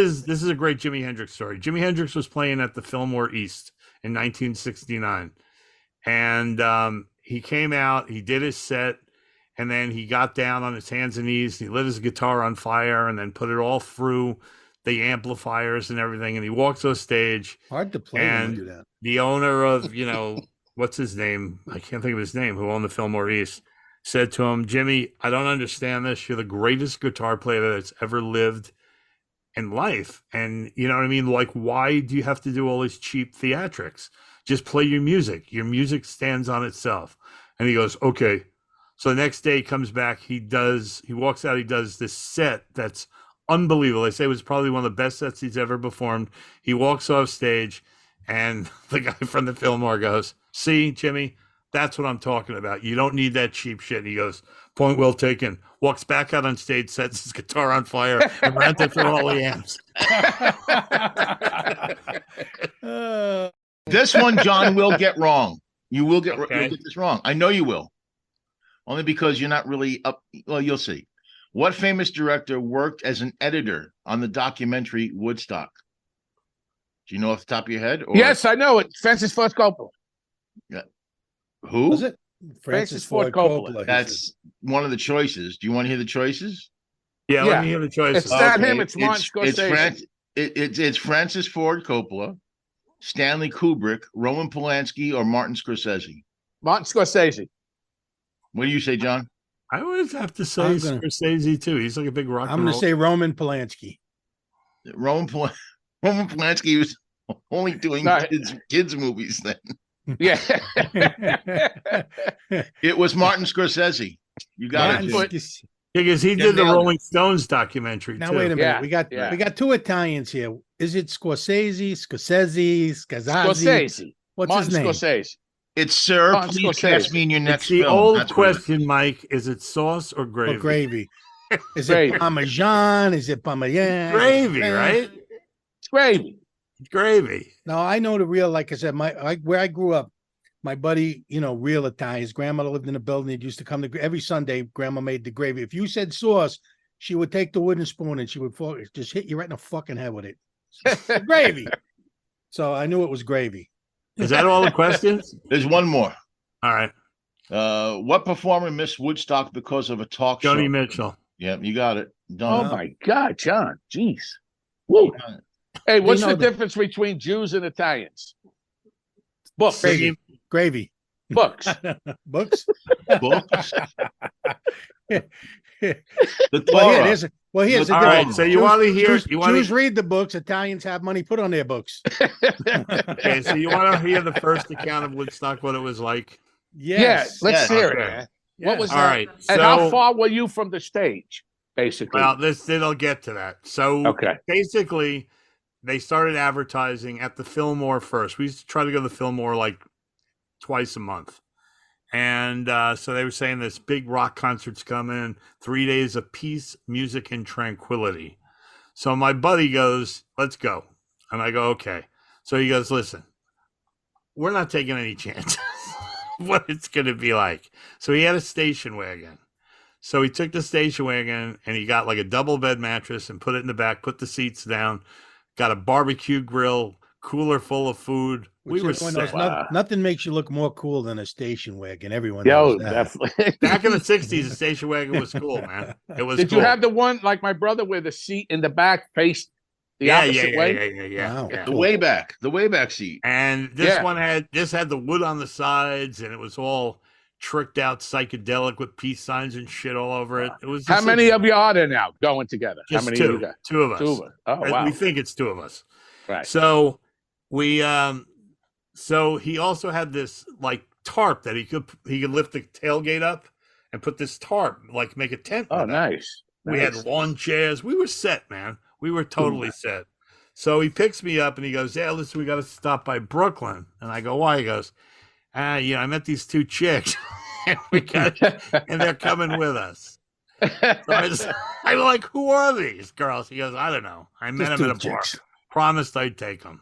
is a great Jimi Hendrix story. Jimi Hendrix was playing at the Fillmore East in 1969, and he came out. He did his set, and then he got down on his hands and knees. He lit his guitar on fire, and then put it all through the amplifiers and everything. And he walks on stage. Hard to play when and you do that. The owner of what's his name? I can't think of his name. Who owned the Fillmore East? Said to him, "Jimmy, I don't understand this. You're the greatest guitar player that's ever lived in life. And you know what I mean? Like, why do you have to do all these cheap theatrics? Just play your music. Your music stands on itself." And he goes, "Okay." So the next day he comes back, he walks out, he does this set that's unbelievable. They say it was probably one of the best sets he's ever performed. He walks off stage, and the guy from the Fillmore goes, "See, Jimmy, that's what I'm talking about. You don't need that cheap shit." And he goes, "Point well taken." Walks back out on stage, sets his guitar on fire, and ran through all the amps. This one, John will get wrong. You will get Okay. you'll get this wrong. I know you will. Only because you're not really up. Well, you'll see. What famous director worked as an editor on the documentary Woodstock? Do you know off the top of your head? Or Yes, I know it. Francis Ford Coppola. who? Was it Francis Ford Coppola. he said. That's one of the choices. Do you want to hear the choices? Yeah, Yeah. let me hear the choices. It's not him, it's Martin Scorsese. It's Francis Ford Coppola, Stanley Kubrick, Roman Polanski, or Martin Scorsese. Martin Scorsese. What do you say, John? I always have to say I'm gonna- Scorsese too. He's like a big rock. I'm and going to roll. say Roman Polanski. Roman Polanski was only doing No. kids movies then. Yeah. It was Martin Scorsese. You got Martin it. Jim. Scorsese. Because he Jim did the nailed it. Rolling Stones documentary Now too. wait a minute. Yeah, We yeah. got two Italians here. Is it Scorsese, Scazzazzi? Scorsese. What's Martin his name? Scorsese. It's Sir. Martin Please Scorsese. cast me in your next It's the film. old That's what it is. question, Mike. Is it sauce or gravy? Or gravy? Is Gravy. it Parmesan? Is it Parmesan? Gravy, right? It's gravy. Gravy. No, I know the real. Like I said, where I grew up, my buddy, real Italian. His grandmother lived in a building. It used to come to every Sunday. Grandma made the gravy. If you said sauce, she would take the wooden spoon and she would just hit you right in the fucking head with it. Gravy. So I knew it was gravy. Is that all the questions? There's one more. All right. What performer missed Woodstock because of a talk show? Joni Mitchell. Yeah, you got it. Oh Done. my God, John. Jeez. Woo. Hey, what's know the that- difference between Jews and Italians? Books. Gravy. Gravy. Books. Books. Books. The Well, Torah. here's the All difference. right. So you want to hear? You want Jews to? read the books. Italians have money put on their books. Okay. So you want to hear the first account of Woodstock? What it was like? Yes. Yeah, let's Yes. hear it. Okay. Man. What was All that? right. And So, how far were you from the stage, basically? well, it'll get to that. So Okay. basically, they started advertising at the Fillmore first. We used to try to go to the Fillmore like twice a month. And so they were saying this big rock concert's coming, 3 days of peace, music, and tranquility. So my buddy goes, let's go. And I go, okay. So he goes, listen, we're not taking any chances what it's going to be like. So he had a station wagon. So he took the station wagon and he got like a double bed mattress and put it in the back, put the seats down, got a barbecue grill, cooler full of food. We were set. Wow. Nothing makes you look more cool than a station wagon. Everyone Yo, knows that. definitely. Back in the 60s, the station wagon was cool, man. It was Did cool. you have the one like my brother where the seat in the back faced the opposite way? Yeah. Wow. The way back seat. And this Yeah. one had the wood on the sides, and it was all tricked out psychedelic with peace signs and shit all over it. It was How just many of you are there now going together? How just many two, of you got? two of us. Two of us. Oh, And wow. we think it's two of us. Right. So we so he also had this like tarp that he could lift the tailgate up and put this tarp, like make a tent. Oh, with it. nice. We Nice. had lawn chairs. We were set, man. We were totally set. So he picks me up and he goes, yeah, listen, we got to stop by Brooklyn. And I go, why? He goes, I met these two chicks and and they're coming with us. So I'm like, who are these girls? He goes, I don't know. I met Just them at two a bar. chicks. Promised I'd take them.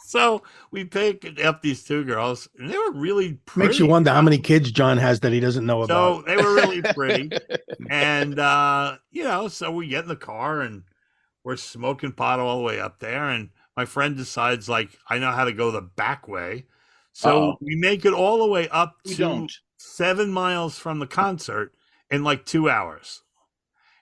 So we picked up these two girls and they were really pretty. Makes you wonder how many kids John has that he doesn't know So about. they were really pretty. And, so we get in the car and we're smoking pot all the way up there. And my friend decides, like, I know how to go the back way. So Uh-oh. we make it all the way up We to don't. 7 miles from the concert in like 2 hours.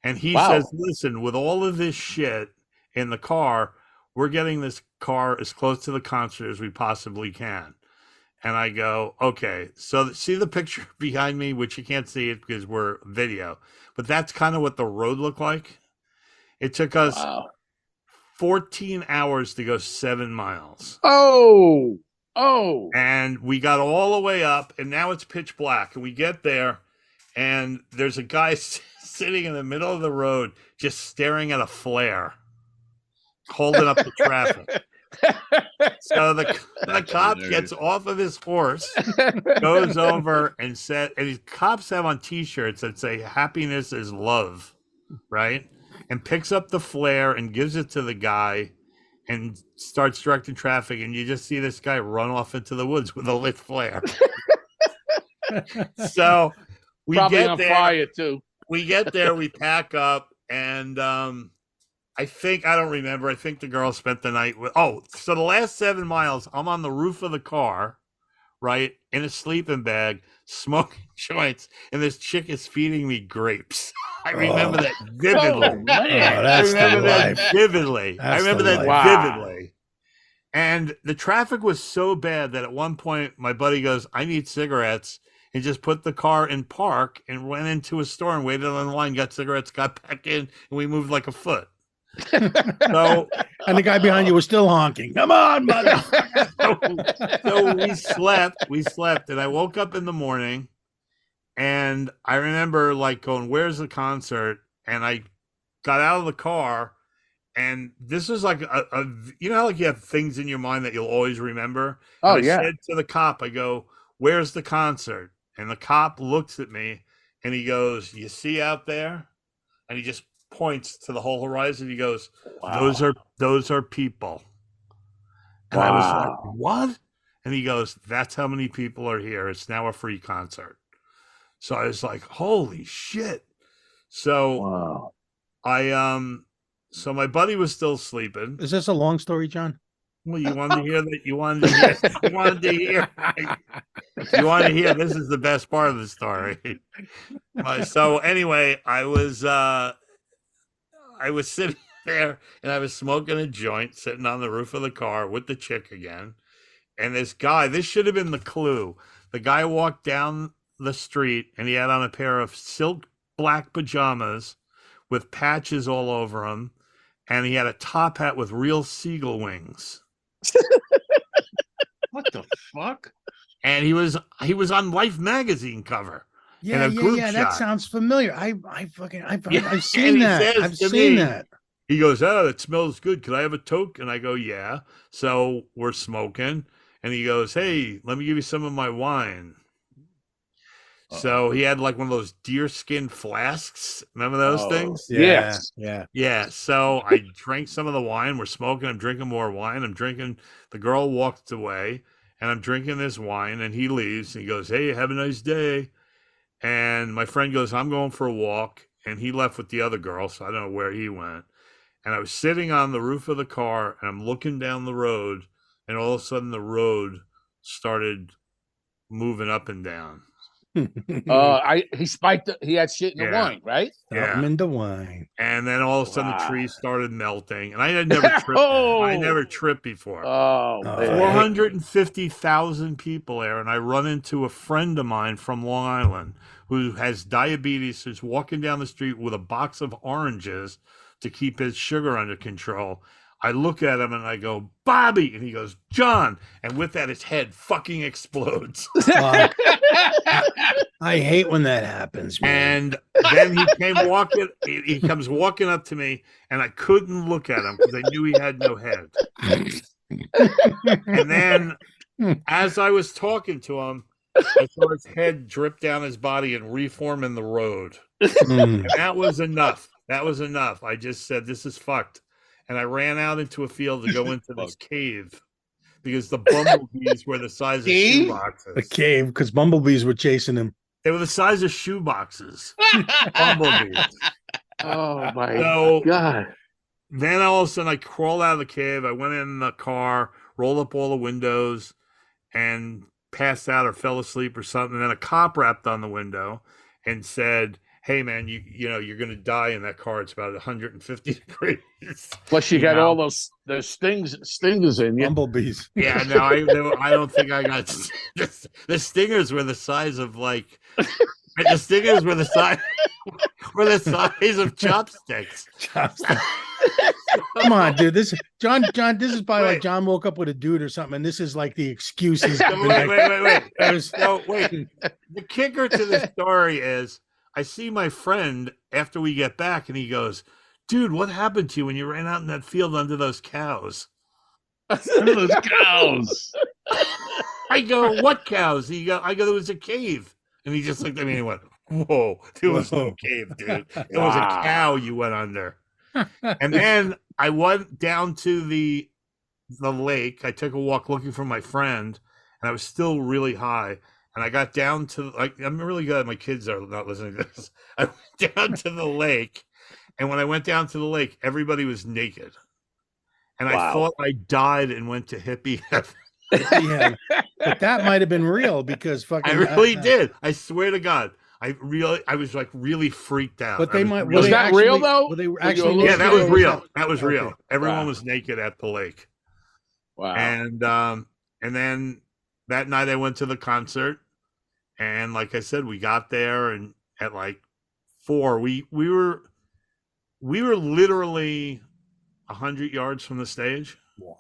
And he Wow. says, listen, with all of this shit in the car, we're getting this car as close to the concert as we possibly can. And I go, okay. So see the picture behind me, which you can't see it because we're video, but that's kind of what the road looked like. It took us Wow. 14 hours to go 7 miles. Oh. And we got all the way up, and now it's pitch black. And we get there, and there's a guy sitting in the middle of the road just staring at a flare, holding up the traffic. So the cop hilarious. gets off of his horse, goes over and said, and these cops have on T-shirts that say "Happiness is love," right? And picks up the flare and gives it to the guy, and starts directing traffic. And you just see this guy run off into the woods with a lit flare. So we Probably get on there. fire too. We get there. We pack up, and I don't remember. I think the girl spent the night with. Oh, so the last 7 miles, I'm on the roof of the car, right, in a sleeping bag, smoking joints, and this chick is feeding me grapes. I remember that vividly. Oh, man. Oh, that's I remember the that life. vividly. I That's remember the that life. vividly. And the traffic was so bad that at one point my buddy goes, I need cigarettes. and just put the car in park and went into a store and waited on the line, got cigarettes, got back in, and we moved like a foot. So, And the guy behind you was still honking. Come on, mother. so we slept, and I woke up in the morning, and I remember like going, "Where's the concert?" And I got out of the car, and this was like a you know how like you have things in your mind that you'll always remember. Oh, And I yeah. said to the cop, I go, "Where's the concert?" And the cop looks at me, and he goes, "You see out there?" And he just points to the whole horizon. He goes, those are people. And I was like, Wow. what? And he goes, that's how many people are here. It's now a free concert. So I was like, holy shit. So Wow. so my buddy was still sleeping. Is this a long story, John? Well, you wanted to hear that. You wanted to hear. This is the best part of the story. So anyway, I was sitting there and I was smoking a joint, sitting on the roof of the car with the chick again. And this guy, this should have been the clue. The guy walked down the street and he had on a pair of silk black pajamas with patches all over him, and he had a top hat with real seagull wings. What the fuck? And he was on Life magazine cover. Yeah, a group That shot. sounds familiar. I've Yeah, seen and he that. says I've to seen me, that. He goes, "Oh, it smells good. Can I have a toke?" And I go, "Yeah." So we're smoking, and he goes, "Hey, let me give you some of my wine." So he had like one of those deerskin flasks. Remember those things? Yes. Yeah. Yeah. So I drank some of the wine. We're smoking. I'm drinking more wine. I'm drinking. The girl walked away, and I'm drinking this wine, and he leaves. And he goes, "Hey, have a nice day." And my friend goes, "I'm going for a walk." And he left with the other girl, so I don't know where he went. And I was sitting on the roof of the car, and I'm looking down the road, and all of a sudden the road started moving up and down. He spiked. He had shit in the Yeah. wine, right? Something in the wine. And then all of a sudden the Wow. trees started melting, and I had never tripped. Oh. I never tripped before. Oh, man. 450,000 people there, and I run into a friend of mine from Long Island who has diabetes, who's walking down the street with a box of oranges to keep his sugar under control. I look at him and I go, "Bobby," and he goes, "John," and with that his head fucking explodes. I hate when that happens, man. And then he comes walking up to me, and I couldn't look at him because I knew he had no head. And then as I was talking to him, I saw his head drip down his body and reform in the road. And that was enough. I just said, "This is fucked." And I ran out into a field to go into this cave because the bumblebees were the size of shoeboxes. The cave, because bumblebees were chasing him. They were the size of shoeboxes. Bumblebees. Oh my So God. then all of a sudden I crawled out of the cave. I went in the car, rolled up all the windows, and passed out or fell asleep or something. And then a cop rapped on the window and said, "Hey man, you know you're gonna die in that car. It's about 150 degrees." Plus, you got all those stingers in you. Bumblebees. Yeah, no, I don't think I got the stingers were the size of like the stingers were the size of chopsticks. Come on, dude. This John. This is probably Wait. like John woke up with a dude or something, and this is like the excuse he's giving. Wait. That was- No, wait. The kicker to the story is I see my friend after we get back, and he goes, "Dude, what happened to you when you ran out in that field under those cows?" Those cows. I go, "What cows?" I go, "There was a cave." And he just looked at me and went, "Whoa, there was no cave, dude. It was a cow you went under." And then I went down to the lake. I took a walk looking for my friend, and I was still really high. And I got down to, like, I'm really glad my kids are not listening to this. I went down to the lake, and when I went down to the lake, everybody was naked. And I thought I died and went to hippie heaven. yeah, but that might have been real because fucking. I really did. I swear to God. I was like really freaked out. But they might. Was that real, though? Were they Were you actually? a little Yeah, that was scared? real. That was real. Okay. Everyone Wow. was naked at the lake. Wow. And then that night I went to the concert, And like I said, we got there, and at like 4, we were literally 100 yards from the stage. Wow.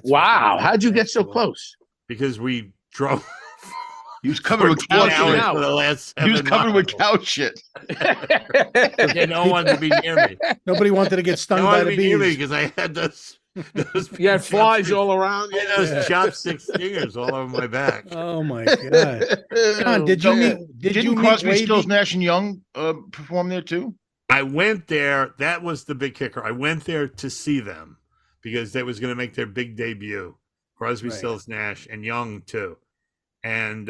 Wow. How'd you get so cool. close? Because we drove. He was covered with for cow 10 hours shit. for the last He was 7 covered with miles. cow shit. Yeah, no one wanted to be near me. Nobody wanted to get stung No one by wanted the to be near me bees. because I had those You had flies chopsticks. all around I you. had those chopstick stingers all over my back. Oh my god! John, did you meet? Did Didn't you meet Crosby, Wavy? Stills, Nash and Young perform there too? I went there. That was the big kicker. I went there to see them because they was going to make their big debut. Crosby, Right. Stills, Nash, and Young too. And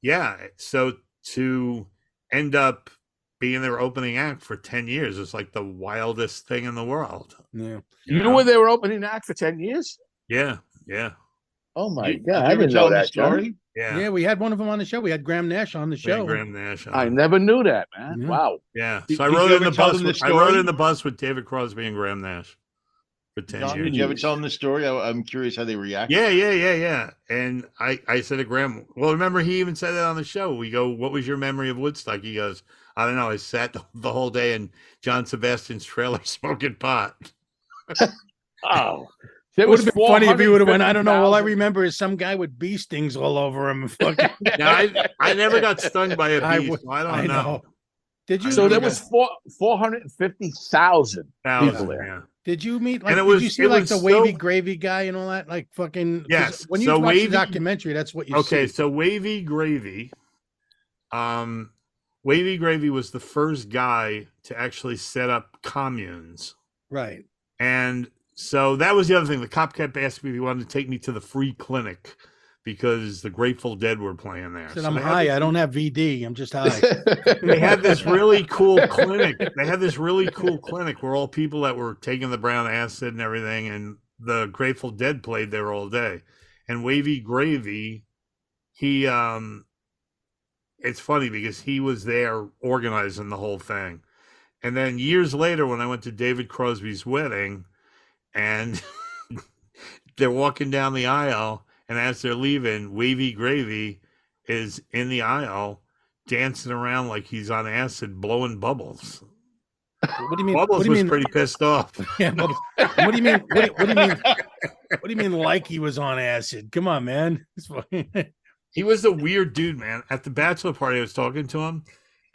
yeah, so to end up being their opening act for 10 years was like the wildest thing in the world. Yeah. You knew where they were opening act for 10 years? Yeah, yeah, Oh my Did God. you I ever didn't tell know them the that, John. story? yeah. Yeah, we had one of them on the show. We had Graham Nash on the We had show. Graham Nash. I on. never knew that, man. Yeah. Wow. Yeah, Did- so I did rode you in ever the tell bus. them the I rode story? in the bus with David Crosby and Graham Nash for 10 John, years. did you ever tell them the story? I'm curious how they reacted. Yeah. And I said to Graham, well, remember he even said that on the show. We go, what was your memory of Woodstock? He goes, I don't know. I sat the whole day in John Sebastian's trailer smoking pot. Oh. It would have been funny if he would have went. I don't know. All I 450,000. remember is some guy with bee stings all over him. Fucking, Now, I never got stung by a bee, I would- so I don't I know. know. Did you? So there meet- was 450,000 people there. Yeah. Did you meet? Like, And it did was- you see it like was the Wavy so- Gravy guy and all that? Like fucking. 'cause Yes, When you so watch Wavy- the documentary, that's what you Okay, see. so Wavy Gravy was the first guy to actually set up communes. Right. And so that was the other thing. The cop kept asking me if he wanted to take me to the free clinic because the Grateful Dead were playing there. I said, So I'm they had high. this- I don't have VD. I'm just high. They had this really cool clinic. They had this really cool clinic where all people that were taking the brown acid and everything, and the Grateful Dead played there all day. And Wavy Gravy, he it's funny because he was there organizing the whole thing. And then years later, when I went to David Crosby's wedding, and they're walking down the aisle, and as they're leaving, Wavy Gravy is in the aisle dancing around like he's on acid, blowing bubbles. What do you mean? Bubbles what do you was mean? pretty pissed off. Yeah, Bubbles. What do you mean? What do you mean? What do you mean? Like he was on acid? Come on, man. It's fucking- He was a weird dude, man. At the bachelor party, I was talking to him,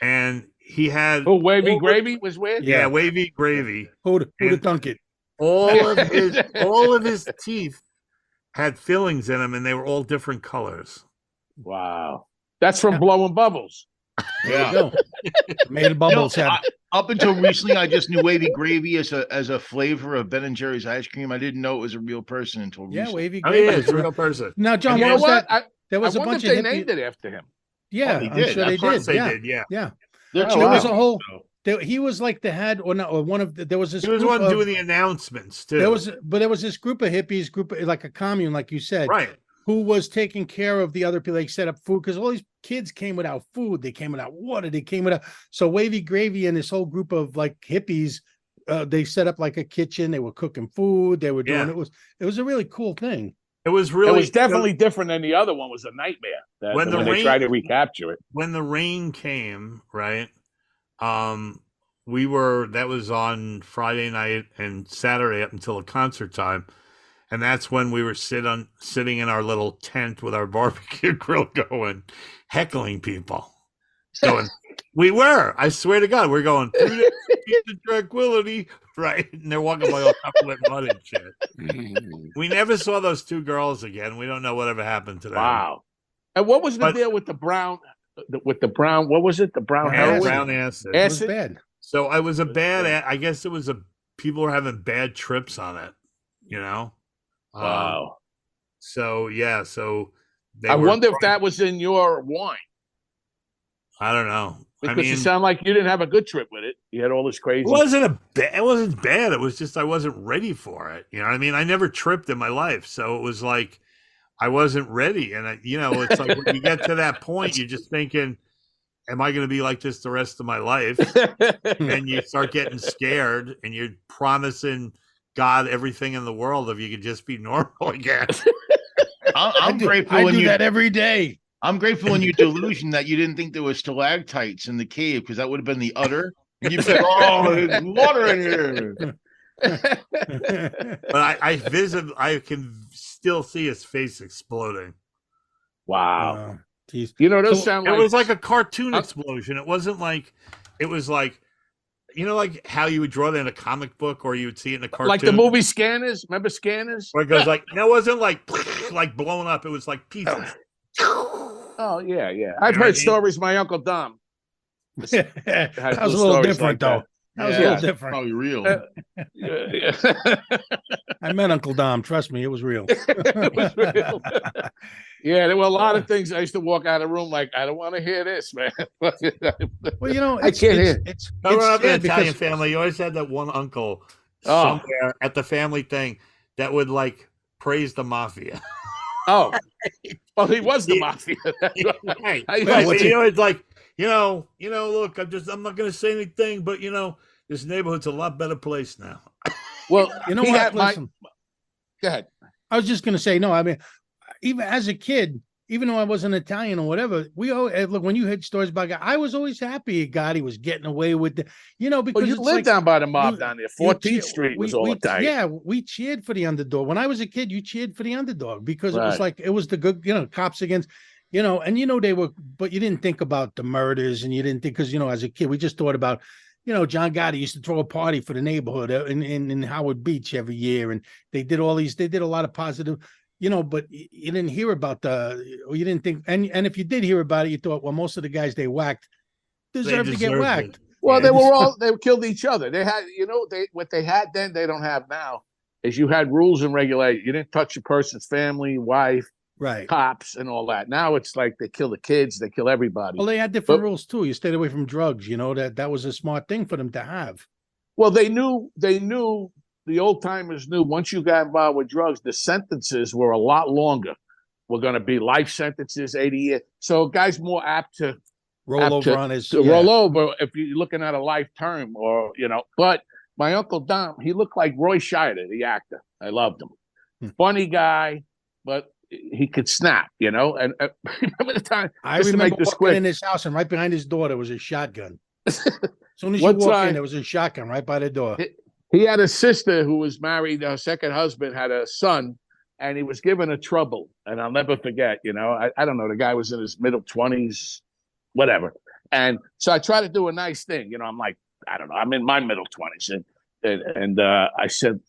and he had Oh, Wavy Gravy was where? yeah, Wavy Gravy. Who'd And- dunk it? All of his teeth had fillings in them, and they were all different colors. Wow. That's from blowing bubbles. There you go. Made of bubbles. You know, Have Up until recently, I just knew Wavy Gravy as a flavor of Ben and Jerry's ice cream. I didn't know it was a real person until yeah, recently. Wavy. Oh Gravy. yeah, it's a real person. Now, John, And You what know was what? that? There was I a wonder bunch if of they hippie- named it after him. Yeah, Oh, they I'm did. sure they Of course did. they Yeah, did. Yeah, yeah. They're Oh, There was wow. a whole. He was like the head, or not, or one of. There was this. he was group one of- doing the announcements too. There was this group of hippies, like a commune, like you said, right. who was taking care of the other people. They set up food because all these kids came without food. They came without water. They came without. So Wavy Gravy and this whole group of like hippies, they set up like a kitchen. They were cooking food. They were doing Yeah. it was a really cool thing. It was really. It was definitely different than the other one. Was a nightmare. When the they rain- tried to recapture it. when the rain came, right? That was on Friday night and Saturday up until the concert time. And that's when we were sitting in our little tent with our barbecue grill going, heckling people. Going, I swear to God, we're going, through the streets of tranquility, right? And they're walking by all covered with mud and shit. We never saw those two girls again. We don't know whatever happened to them. Wow. And what was the But- deal with the brown? What was it? The brown Brown heroin? Brown acid. It was Acid? bad. So I was I guess it was people were having bad trips on it, you know? Wow. So yeah, so they I were- wonder if that was in your wine. I don't know. Because I mean, you sound like you didn't have a good trip with it. You had all this crazy. it wasn't bad. It was just I wasn't ready for it. You know what I mean? I never tripped in my life, so it was like I wasn't ready. And it's like when you get to that point, you're just thinking, "Am I going to be like this the rest of my life?" And you start getting scared, and you're promising God everything in the world if you could just be normal again. I'm grateful I when do you. that every day. I'm grateful in your delusion that you didn't think there were stalactites in the cave, because that would have been the utter. And you'd say, "Oh, there's water in here." But I can still see his face exploding. Wow. Geez. You know, those So, sound It like was like a cartoon explosion. It wasn't like, it was like, you know, like how you would draw that in a comic book or you would see it in a cartoon. like the movie Scanners. Remember Scanners? Where it goes like, no, it wasn't like blowing up. It was like pieces. Oh yeah, yeah. I've heard stories. My Uncle Dom. that Had was a cool little stories different, like though. That was a Yeah. little different. Probably real. Yeah, I met Uncle Dom. Trust me, it was real. it was real. Yeah, there were a lot of things I used to walk out of the room like, I don't want to hear this, man. Well, you know, I can't hear. it's Growing up in sad an Italian because family, you always had that one uncle Oh. somewhere at the family thing that would like praise the mafia. Oh, well, he was the mafia. That's right. Right. I- Well, what's You know, it's like, you know, look, I'm not going to say anything, but you know, this neighborhood's a lot better place now. Well, you know he what? had my. Listen, Go ahead. I was just gonna say no. I mean, even as a kid, even though I wasn't Italian or whatever, we always look when you heard stories about God. I was always happy Gotti was getting away with the, you know, because Well, you it's lived like, down by the mob you- down there. you 14th cheer- Street was we- all we- Italian. Yeah, we cheered for the underdog. When I was a kid, you cheered for the underdog because it was Right. like it was the good, you know, cops against, you know, and you know they were, but you didn't think about the murders, and you didn't think because you know as a kid we just thought about, you know, John Gotti used to throw a party for the neighborhood in Howard Beach every year, and they did a lot of positive, you know, but you didn't hear about or you didn't think, and if you did hear about it, you thought, well, most of the guys they whacked deserved to get deserved whacked. it. Well, Yeah. they killed each other. They had, you know, what they had then they don't have now is you had rules and regulations. You didn't touch a person's family, wife, Right. cops, and all that. Now it's like they kill the kids, they kill everybody. Well, they had different But- rules too. You stayed away from drugs. You know that was a smart thing for them to have. Well, they knew the old timers knew once you got involved with drugs, the sentences were a lot longer. Were going to be life sentences, 80 years. So a guy's more apt to Roll over on his roll over if you're looking at a life term, or you know. But my Uncle Dom, he looked like Roy Scheider, the actor. I loved him. Funny guy, but he could snap, you know. And remember the time I just to remember make this walking quick. in his house, and right behind his door there was a shotgun. As soon as you One walk time- in, there was a shotgun right by the door. He had a sister who was married. Her second husband had a son, and he was giving her trouble. And I'll never forget, you know, I don't know, the guy was in his middle 20s, whatever. And so I tried to do a nice thing. You know, I'm like, I don't know, I'm in my middle 20s. And I said,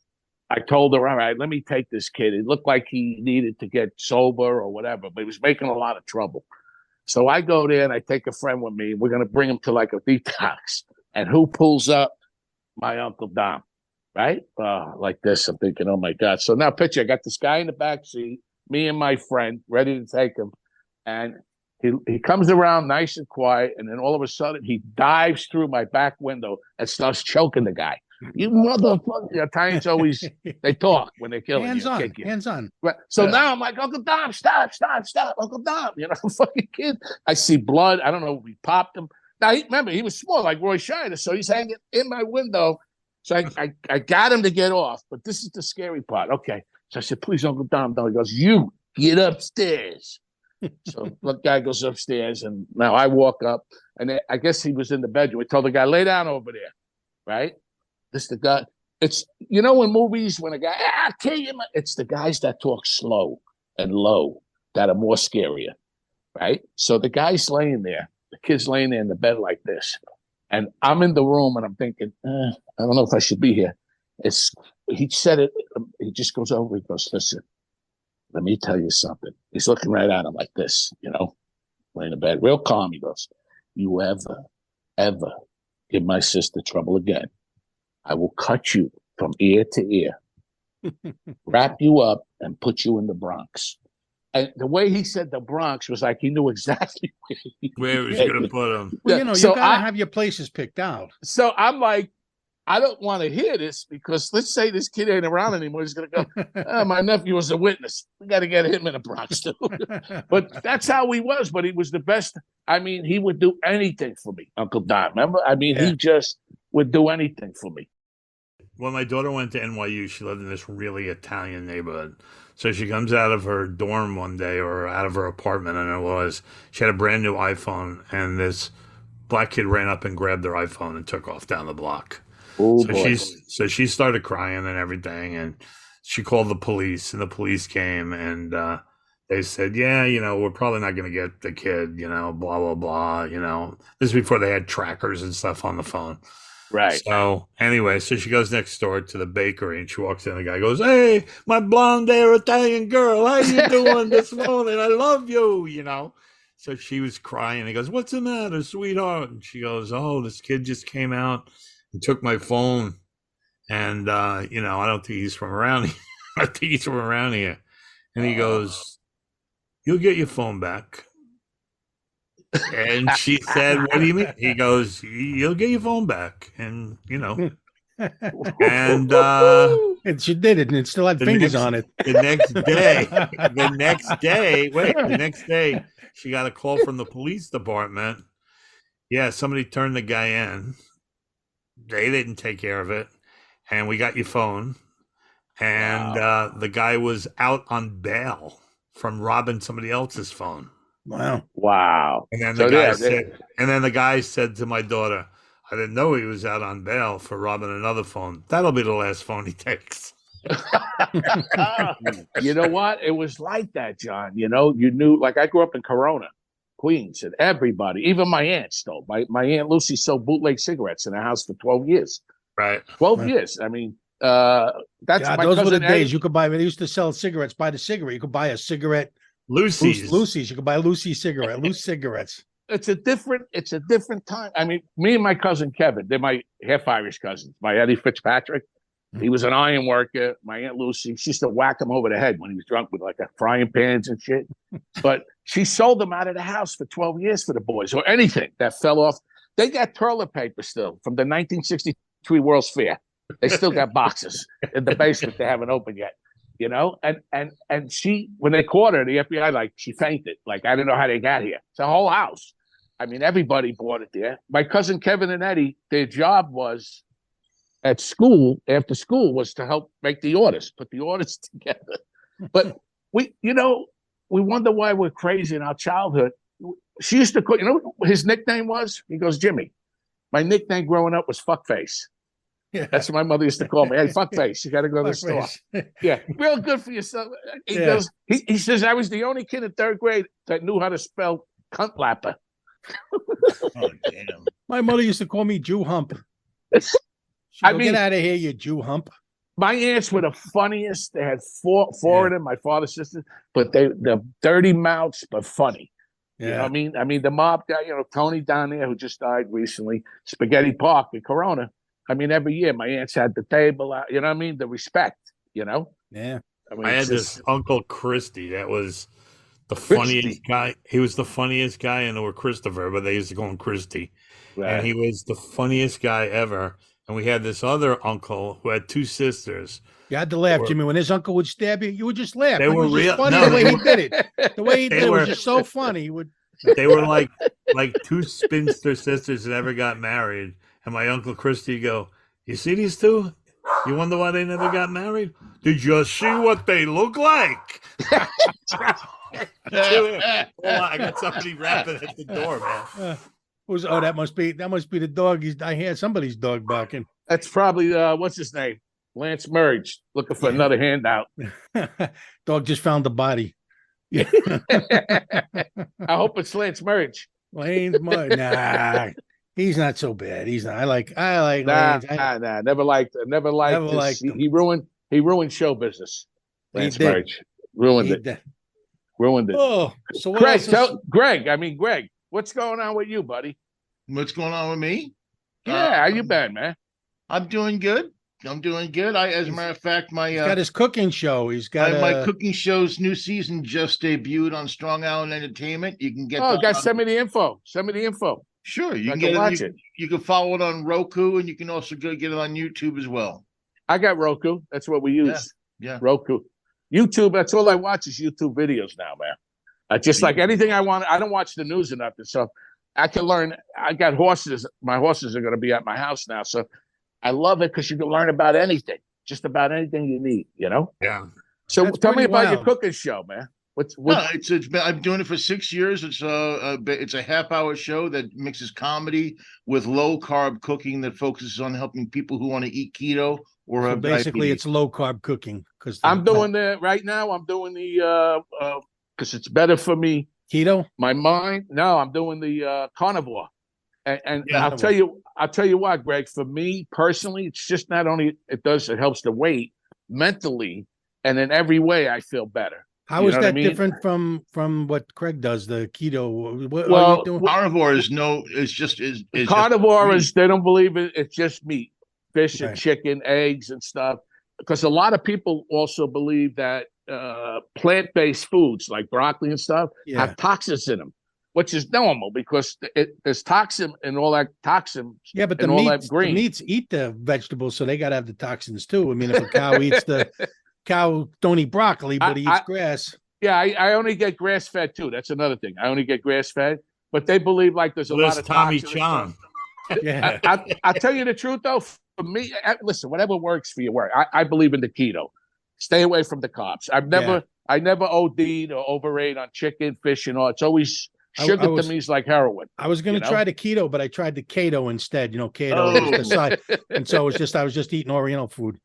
I told her, all right, let me take this kid. It looked like he needed to get sober or whatever, but he was making a lot of trouble. So I go there and I take a friend with me. We're going to bring him to like a detox. And who pulls up? My Uncle Dom, right? Like this. I'm thinking, oh my God. So now picture, I got this guy in the back seat, me and my friend ready to take him. And he comes around nice and quiet. And then all of a sudden he dives through my back window and starts choking the guy. You motherfucker. The Italians always, they talk when they're killing Hands you. on, kick you. hands on. Right. So Yeah. now I'm like, Uncle Dom, stop, Uncle Dom. You know, fucking kid. I see blood. I don't know if we popped him. Now, remember, he was small like Roy Scheider, so he's hanging in my window. So I got him to get off, but this is the scary part. Okay. So I said, please, Uncle Dom. He goes, you get upstairs. So the guy goes upstairs, and now I walk up, and I guess he was in the bedroom. We told the guy, lay down over there, right? This the guy. It's, you know, in movies when a guy, I'll kill you. It's the guys that talk slow and low that are more scarier, right? So the guy's laying there, the kid's laying there in the bed like this. And I'm in the room and I'm thinking, I don't know if I should be here. He said it, he just goes over, he goes, listen, let me tell you something. He's looking right at him like this, you know, laying in bed, real calm. He goes, you ever give my sister trouble again, I will cut you from ear to ear, wrap you up, and put you in the Bronx. And the way he said the Bronx was like he knew exactly Where he was going to put him. Well, you know, So you gotta I- have your places picked out. So I'm like, I don't want to hear this because let's say this kid ain't around anymore. He's going to go, my nephew was a witness. We got to get him in the Bronx too. But that's how he was. But he was the best. I mean, he would do anything for me, Uncle Don. Remember? I mean, Yeah. he just would do anything for me. when my daughter went to NYU, she lived in this really Italian neighborhood. So she comes out of her dorm one day or out of her apartment, and she had a brand new iPhone, and this black kid ran up and grabbed her iPhone and took off down the block. Oh, so boy. she started crying and everything, and she called the police, and the police came, and they said, yeah, we're probably not going to get the kid, blah, blah, blah, This is before they had trackers and stuff on the phone. Right. So anyway, so she goes next door to the bakery, and she walks in, the guy goes, hey, my blonde hair Italian girl, how you doing this morning? I love you, So she was crying. He goes, what's the matter, sweetheart? And she goes, oh, this kid just came out and took my phone. And, I don't think he's from around here. I think he's from around here. And he goes, you'll get your phone back. And she said, what do you mean? He goes, you'll get your phone back. And, and and she did it, and it still had fingers on it. The next day, she got a call from the police department. Yeah, somebody turned the guy in. They didn't take care of it. And we got your phone. And the guy was out on bail from robbing somebody else's phone. Wow. And then the guy said to my daughter, I didn't know he was out on bail for robbing another phone. That'll be the last phone he takes. You know what? It was like that, John. You knew, like I grew up in Corona, Queens, and everybody, even my aunt stole. My Aunt Lucy sold bootleg cigarettes in her house for 12 years. Right. 12 years. I mean, that's my those were the cousin days Eddie. you could buy. They used to sell cigarettes by the cigarette. You could buy a cigarette. Lucy's. You could buy Lucy's cigarette. Loose cigarettes. It's a different time. I mean, me and my cousin Kevin, they're my half Irish cousins. My Eddie Fitzpatrick, he was an iron worker. My Aunt Lucy, she used to whack him over the head when he was drunk with like a frying pans and shit. But she sold them out of the house for 12 years for the boys, or anything that fell off. They got toilet paper still from the 1963 World's Fair. They still got boxes in the basement they haven't opened yet. And she, when they caught her, the FBI, like, she fainted. Like, I don't know how they got here. It's a whole house. I mean, everybody bought it there. My cousin Kevin and Eddie, their job was at school, after school, was to help make the orders, put the orders together. But we wonder why we're crazy in our childhood. She used to call, what his nickname was? He goes, Jimmy. My nickname growing up was Fuckface. Yeah. That's what my mother used to call me. Hey, fuckface, you got to go to the store. Yeah, real good for yourself. He goes. He says I was the only kid in third grade that knew how to spell cunt lapper. Oh, damn. My mother used to call me Jew hump. Get out of here, you Jew hump. My aunts were the funniest. They had four of them, my father's sisters, but they're dirty mouths, but funny. Yeah. You know what I mean, the mob guy, Tony down there who just died recently, Spaghetti Park in Corona. I mean, every year my aunts had the table out, you know what I mean? The respect, Yeah. I mean, I had this Uncle Christy that was the funniest guy. He was the funniest guy, and or Christopher, but they used to call him Christy. Right. And he was the funniest guy ever. And we had this other uncle who had two sisters. You had to laugh, Jimmy. When his uncle would stab you, you would just laugh. They were real funny no, the way he did it. The way he did it was just so funny. He would. They were like two spinster sisters that never got married. And my Uncle Christy go, you see these two? You wonder why they never got married? Did you see what they look like? I got somebody rapping at the door, man. That must be the dog. I hear somebody's dog barking. That's probably what's his name? Lance Merge looking for another handout. Dog just found the body. I hope it's Lance Merge. Lance Merge. Nah, he's not so bad. He's not. I like Lance. Nah. Never liked him. He ruined show business. Lance Merge ruined it. Ruined it. Oh, so what Greg, what's going on with you, buddy? What's going on with me? Yeah, how you been, man? I'm doing good. As a matter of fact, he's got his cooking show. He's got my cooking show's new season just debuted on Strong Island Entertainment. You can get. Send me the info. Sure, you can watch it. You can follow it on Roku, and you can also go get it on YouTube as well. I got Roku. That's what we use. Yeah. Roku, YouTube. That's all I watch is YouTube videos now, man. Just like anything I want. I don't watch the news or nothing, so I can learn. I got horses. My horses are going to be at my house now, so I love it because you can learn about anything, just about anything you need, you know? Yeah. So That's tell me pretty about your wild. cooking show, man. What No, it's been, I'm doing it for 6 years. It's a half-hour show that mixes comedy with low-carb cooking that focuses on helping people who want to eat keto or So have basically, diabetes. it's low carb cooking because I'm doing right now. I'm doing the because it's better for me. keto. My mind. No, I'm doing the carnivore, and Yeah. I'll tell you what, Greg. For me personally, it's just not only it helps the weight mentally, and in every way I feel better. How You is know what I that mean? different from what Craig does? The keto. What are Well, you doing? Carnivore is just Carnivore meat. is they don't believe it's just meat, fish and Right. chicken, eggs and stuff. Because a lot of people also believe that plant-based foods like broccoli and stuff Yeah. have toxins in them, which is normal because there's toxin and all that toxin. Yeah, but the and all that meats, the green. meats eat the vegetables, so they got to have the toxins too. I mean, if a cow eats the cow don't eat broccoli, but he eats grass. Yeah, I only get grass-fed too. That's another thing. I only get grass-fed, but they believe like there's a lot of Tommy toxins and Chong. stuff. Yeah. I'll tell you the truth though. For me, listen, whatever works for you, work. I believe in the keto. Stay away from the carbs. I never OD'd or overate on chicken, fish, and all. It's always sugar to me is like heroin. I was going to try the keto, but I tried the keto instead. Keto is the side, and so I was just eating Oriental food.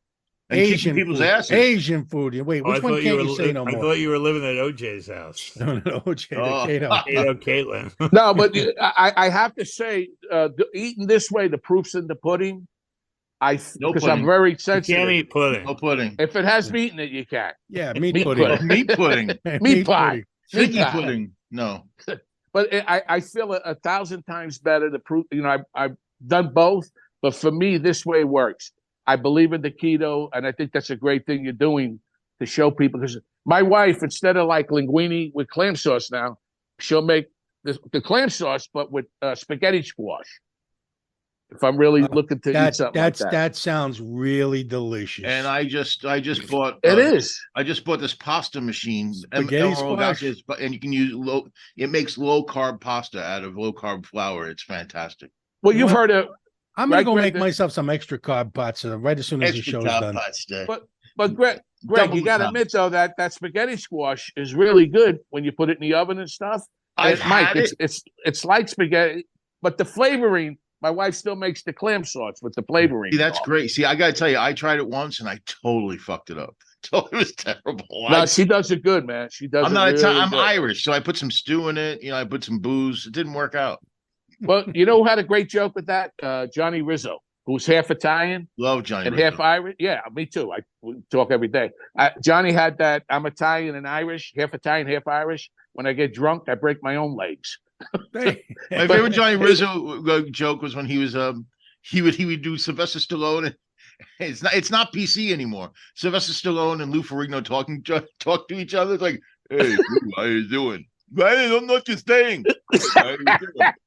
And kicking people's asses. Asian food. Wait, which one can't you say no more? I thought you were living at OJ's house. No, OJ, the keto. Kato Caitlin. No, but I have to say, eating this way, the proof's in the pudding. Because I'm very sensitive. You can't eat pudding. No pudding. If it has meat in it, you can. Yeah, meat pudding. Meat pudding. Meat pie. Sticky pudding. No. But I feel it 1,000 times better. The proof, I've done both, but for me, this way works. I believe in the keto, and I think that's a great thing you're doing to show people. Because my wife, instead of like linguine with clam sauce now, she'll make the clam sauce, but with spaghetti squash. If I'm really looking to eat something like that. That sounds really delicious. And I just bought. It is. I just bought this pasta machine. Spaghetti squash. And you can use it makes low carb pasta out of low carb flour. It's fantastic. Well, you've heard of. I'm gonna go make myself some extra carb pasta right as soon as the show's done. Pasta. But Greg, you got to admit though that spaghetti squash is really good when you put it in the oven and stuff. It's like spaghetti, but the flavoring. My wife still makes the clam sauce with the flavoring. See, that's great. See, I got to tell you, I tried it once and I totally fucked it up. It was terrible. No, she does it good, man. She does. I'm Irish, so I put some stew in it. I put some booze. It didn't work out. Well, you know who had a great joke with that? Johnny Rizzo, who's half Italian. Love Johnny and Rizzo. half Irish. Yeah, me too. We talk every day. Johnny had that. I'm Italian and Irish, half Italian, half Irish. When I get drunk, I break my own legs. My favorite Johnny Rizzo joke was when he was he would do Sylvester Stallone. It's not PC anymore. Sylvester Stallone and Lou Ferrigno talk to each other. It's like, hey, Lou, how you doing? I don't know what you're saying.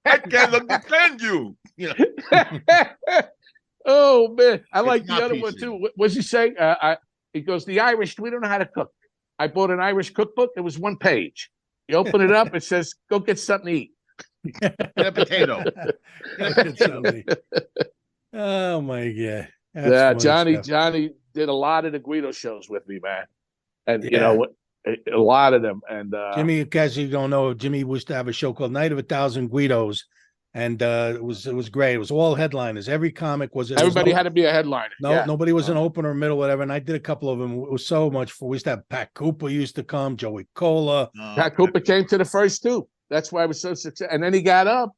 I can't understand you. Oh man, I like the not other PC. one too. What's he say? He goes, the Irish. We don't know how to cook. I bought an Irish cookbook. It was 1 page. You open it up. It says, "Go get something to eat." Get a potato. Oh my god! Yeah, Johnny did a lot of the Guido shows with me, man, and a lot of them. And Jimmy, guys, you don't know, Jimmy used to have a show called Night of 1,000 Guidos, and it was great. It was all headliners. Every comic was. Everybody had to be a headliner. Nobody was an opener, middle, whatever. And I did a couple of them. It was so much fun. We used to have Pat Cooper used to come, Joey Cola. Pat Cooper came to the first two. That's why I was so successful. And then he got up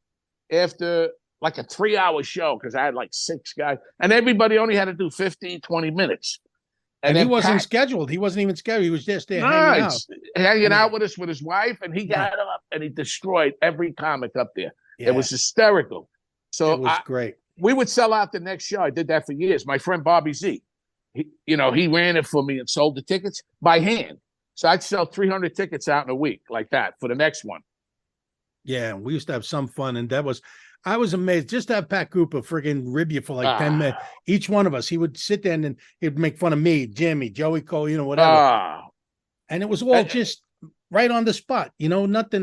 after like a 3-hour show because I had like 6 guys, and everybody only had to do 15, 20 minutes. And he wasn't scheduled. He wasn't even scheduled. He was just there hanging out with us with his wife, and he got up and he destroyed every comic up there. Yeah. It was hysterical. So it was great. We would sell out the next show. I did that for years. My friend Bobby Z, he ran it for me and sold the tickets by hand. So I'd sell 300 tickets out in a week like that for the next one. Yeah, we used to have some fun, and I was amazed just to have Pat Cooper friggin' rib you for like 10 minutes. Each one of us, he would sit there and he'd make fun of me, Jimmy, Joey Cole, whatever. And it was all just right on the spot. Nothing.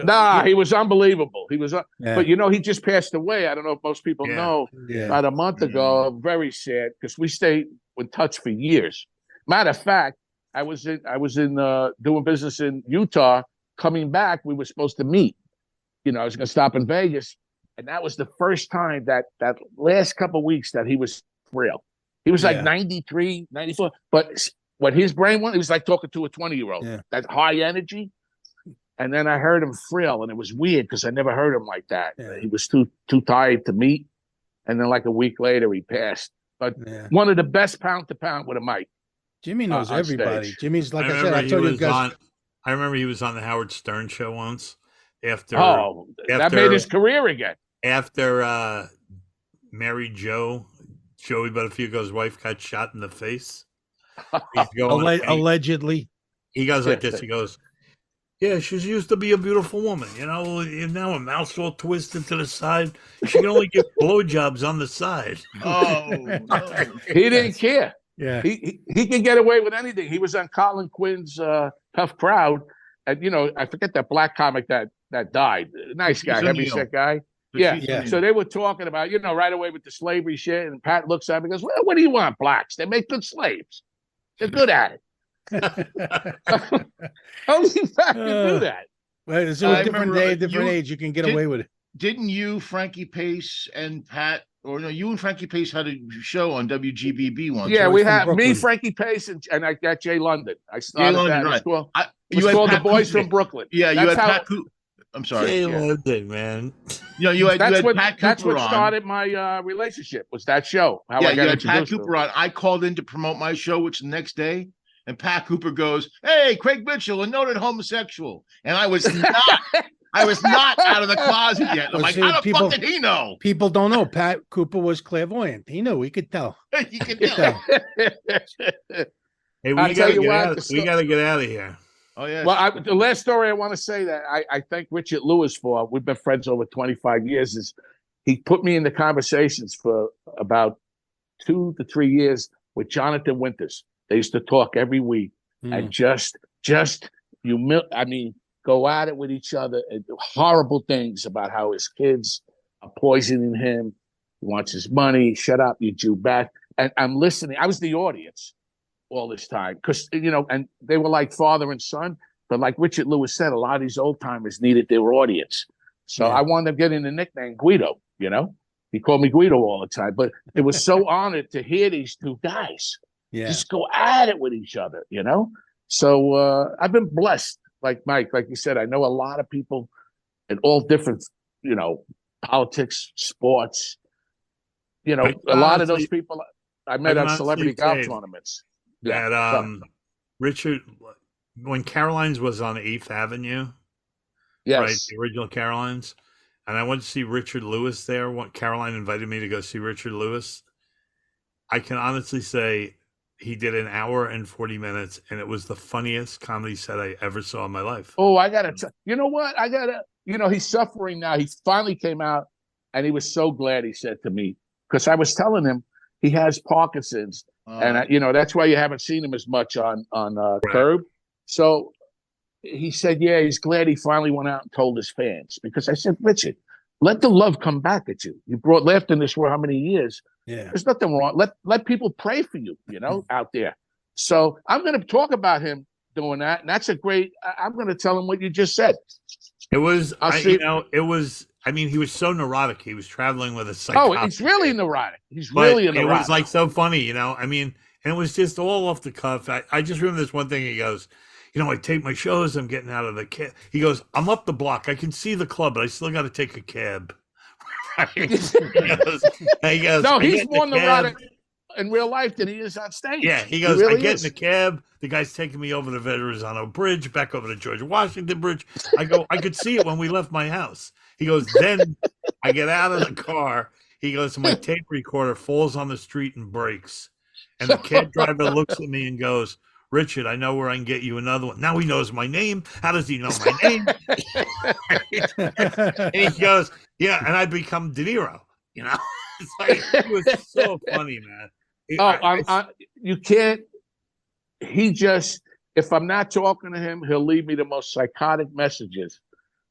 Nah, he was unbelievable. He was, Yeah. but he just passed away. I don't know if most people know. Yeah. About a month ago, very sad because we stayed in touch for years. Matter of fact, I was in doing business in Utah. Coming back, we were supposed to meet. I was going to stop in Vegas, and that was the first time that last couple of weeks that he was real. He was like 93, 94, but what his brain was, he was like talking to a 20-year-old. Yeah. That high energy. And then I heard him frill, and it was weird because I never heard him like that. Yeah. He was too tired to meet. And then like a week later, he passed. But one of the best pound to pound with a mic. Jimmy knows everybody. stage. Jimmy's, like I said, I told you guys. I remember he was on the Howard Stern show once. After that made his career again. After Mary Joey Buttafuoco's wife got shot in the face. He's going, allegedly. He goes like this. He goes, yeah, she used to be a beautiful woman, and now her mouth's all twisted to the side. She can only get blowjobs on the side. Oh, no. He didn't care. Yeah. He can get away with anything. He was on Colin Quinn's Tough Crowd. And, I forget that black comic that died. Nice guy, heavyset guy. Yeah. So they were talking about, right away with the slavery shit. And Pat looks at him and goes, well, what do you want, blacks? They make good slaves. They're good at it. Only fact can do that. Well, it's a different day, different age. You can get away with it. Didn't you, Frankie Pace, and Pat, or no, you and Frankie Pace had a show on WGBB once? Yeah, we had Brooklyn. Me, Frankie Pace, and I got Jay London. I started London, that. Right. It was called The Boys from Brooklyn. Yeah, you had Pat Cooper. I'm sorry. Jay London, man. You had Pat Cooper That's what on. started my relationship, was that show. You had Pat Cooper on. I called in to promote my show, which the next day, and Pat Cooper goes, "Hey, Craig Mitchell, a noted homosexual," and I was not out of the closet yet. I'm like, how the fuck did he know? People don't know. Pat Cooper was clairvoyant. He knew. He could tell. He could tell. Hey, we got to get out of here. Oh yeah. Well, the last story I want to say that I thank Richard Lewis for. We've been friends over 25 years. Is he put me in the conversations for about 2 to 3 years with Jonathan Winters. They used to talk every week and just go at it with each other and do horrible things about how his kids are poisoning him. He wants his money. Shut up, you Jew bat. And I'm listening. I was the audience all this time because, and they were like father and son. But like Richard Lewis said, a lot of these old timers needed their audience. So I wound up getting the nickname Guido, He called me Guido all the time. But it was so honored to hear these two guys just go at it with each other, So I've been blessed. Like Mike, like you said, I know a lot of people in all different, politics, sports. A lot of those people I met on celebrity golf tournaments. Richard, when Caroline's was on 8th Avenue, yes, right, the original Caroline's, and I went to see Richard Lewis there. Caroline invited me to go see Richard Lewis. I can honestly say he did an hour and 40 minutes, and it was the funniest comedy set I ever saw in my life. Oh, you know what? He's suffering now. He finally came out, and he was so glad, he said to me, because I was telling him he has Parkinson's, and that's why you haven't seen him as much on Curb. So he said, yeah, he's glad he finally went out and told his fans, because I said, Richard, let the love come back at you. You brought laughter in this world how many years? Yeah. There's nothing wrong. Let people pray for you, out there. So I'm going to talk about him doing that. And that's I'm going to tell him what you just said. It was, he was so neurotic. He was traveling with a psychiatrist. Oh, he's really neurotic. He's really neurotic. It was like so funny, and it was just all off the cuff. I just remember this one thing. He goes, I tape my shows. I'm getting out of the cab. He goes, I'm up the block. I can see the club, but I still got to take a cab. He goes, no, he's more neurotic in real life than he is on stage. Yeah, he goes, I get in the cab. The guy's taking me over the Verrazano Bridge, back over to George Washington Bridge. I go, I could see it when we left my house. He goes, then I get out of the car. He goes, my tape recorder falls on the street and breaks. And the cab driver looks at me and goes, Richard, I know where I can get you another one. Now he knows my name. How does he know my name? And he goes, yeah, and I become De Niro. It's like, it was so funny, man. You can't. He just if I'm not talking to him, he'll leave me the most psychotic messages.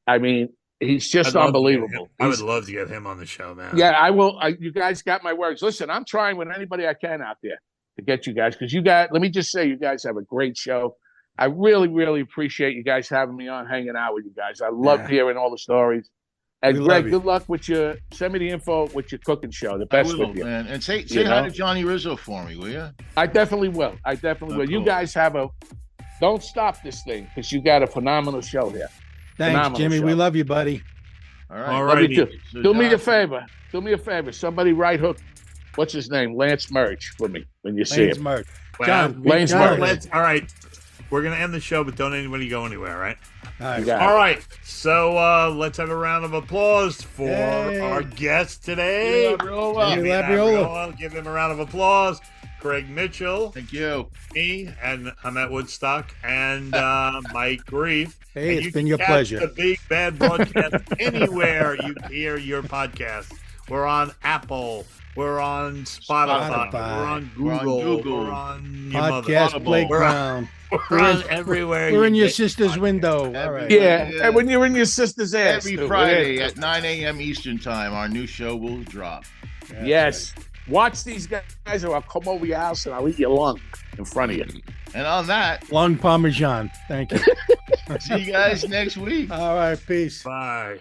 I mean, he's just unbelievable. I would love to get him on the show, man. Yeah, I will. You guys got my words. Listen, I'm trying with anybody I can out there to get you guys, because let me just say, you guys have a great show. I really, really appreciate you guys having me on, hanging out with you guys. I loved hearing all the stories. And Greg, good luck with send me the info with your cooking show. The best with you. Man. And say hi to Johnny Rizzo for me, will you? I definitely will. Will. You guys don't stop this thing, because you got a phenomenal show here. Thanks, Phenomenal Jimmy. show. We love you, buddy. All right. So do me a favor. Somebody right hook. What's his name? Lance Merch for me when you see him. Merch. John, Lane's Merch. All right. We're going to end the show, but don't anybody go anywhere, right? All right. So let's have a round of applause for our guest today. Jim Labriola. Give him a round of applause. Craig Mitchell. Thank you. Me, and I'm at Woodstock, and Mike Grief. Hey, and it's been your pleasure. The Big Bad Broadcast anywhere you hear your podcast. We're on Apple. We're on Spotify. We're on Google. We're on your Podcast Playground. We're on everywhere. We're in your sister's window. All right. Yeah, and when you're in your sister's ass. Every Friday at 9 a.m. Eastern Time, our new show will drop. Yes. Right. Watch these guys, or I'll come over your house and I'll eat your lung in front of you. And on that, lung parmesan. Thank you. See you guys next week. All right. Peace. Bye.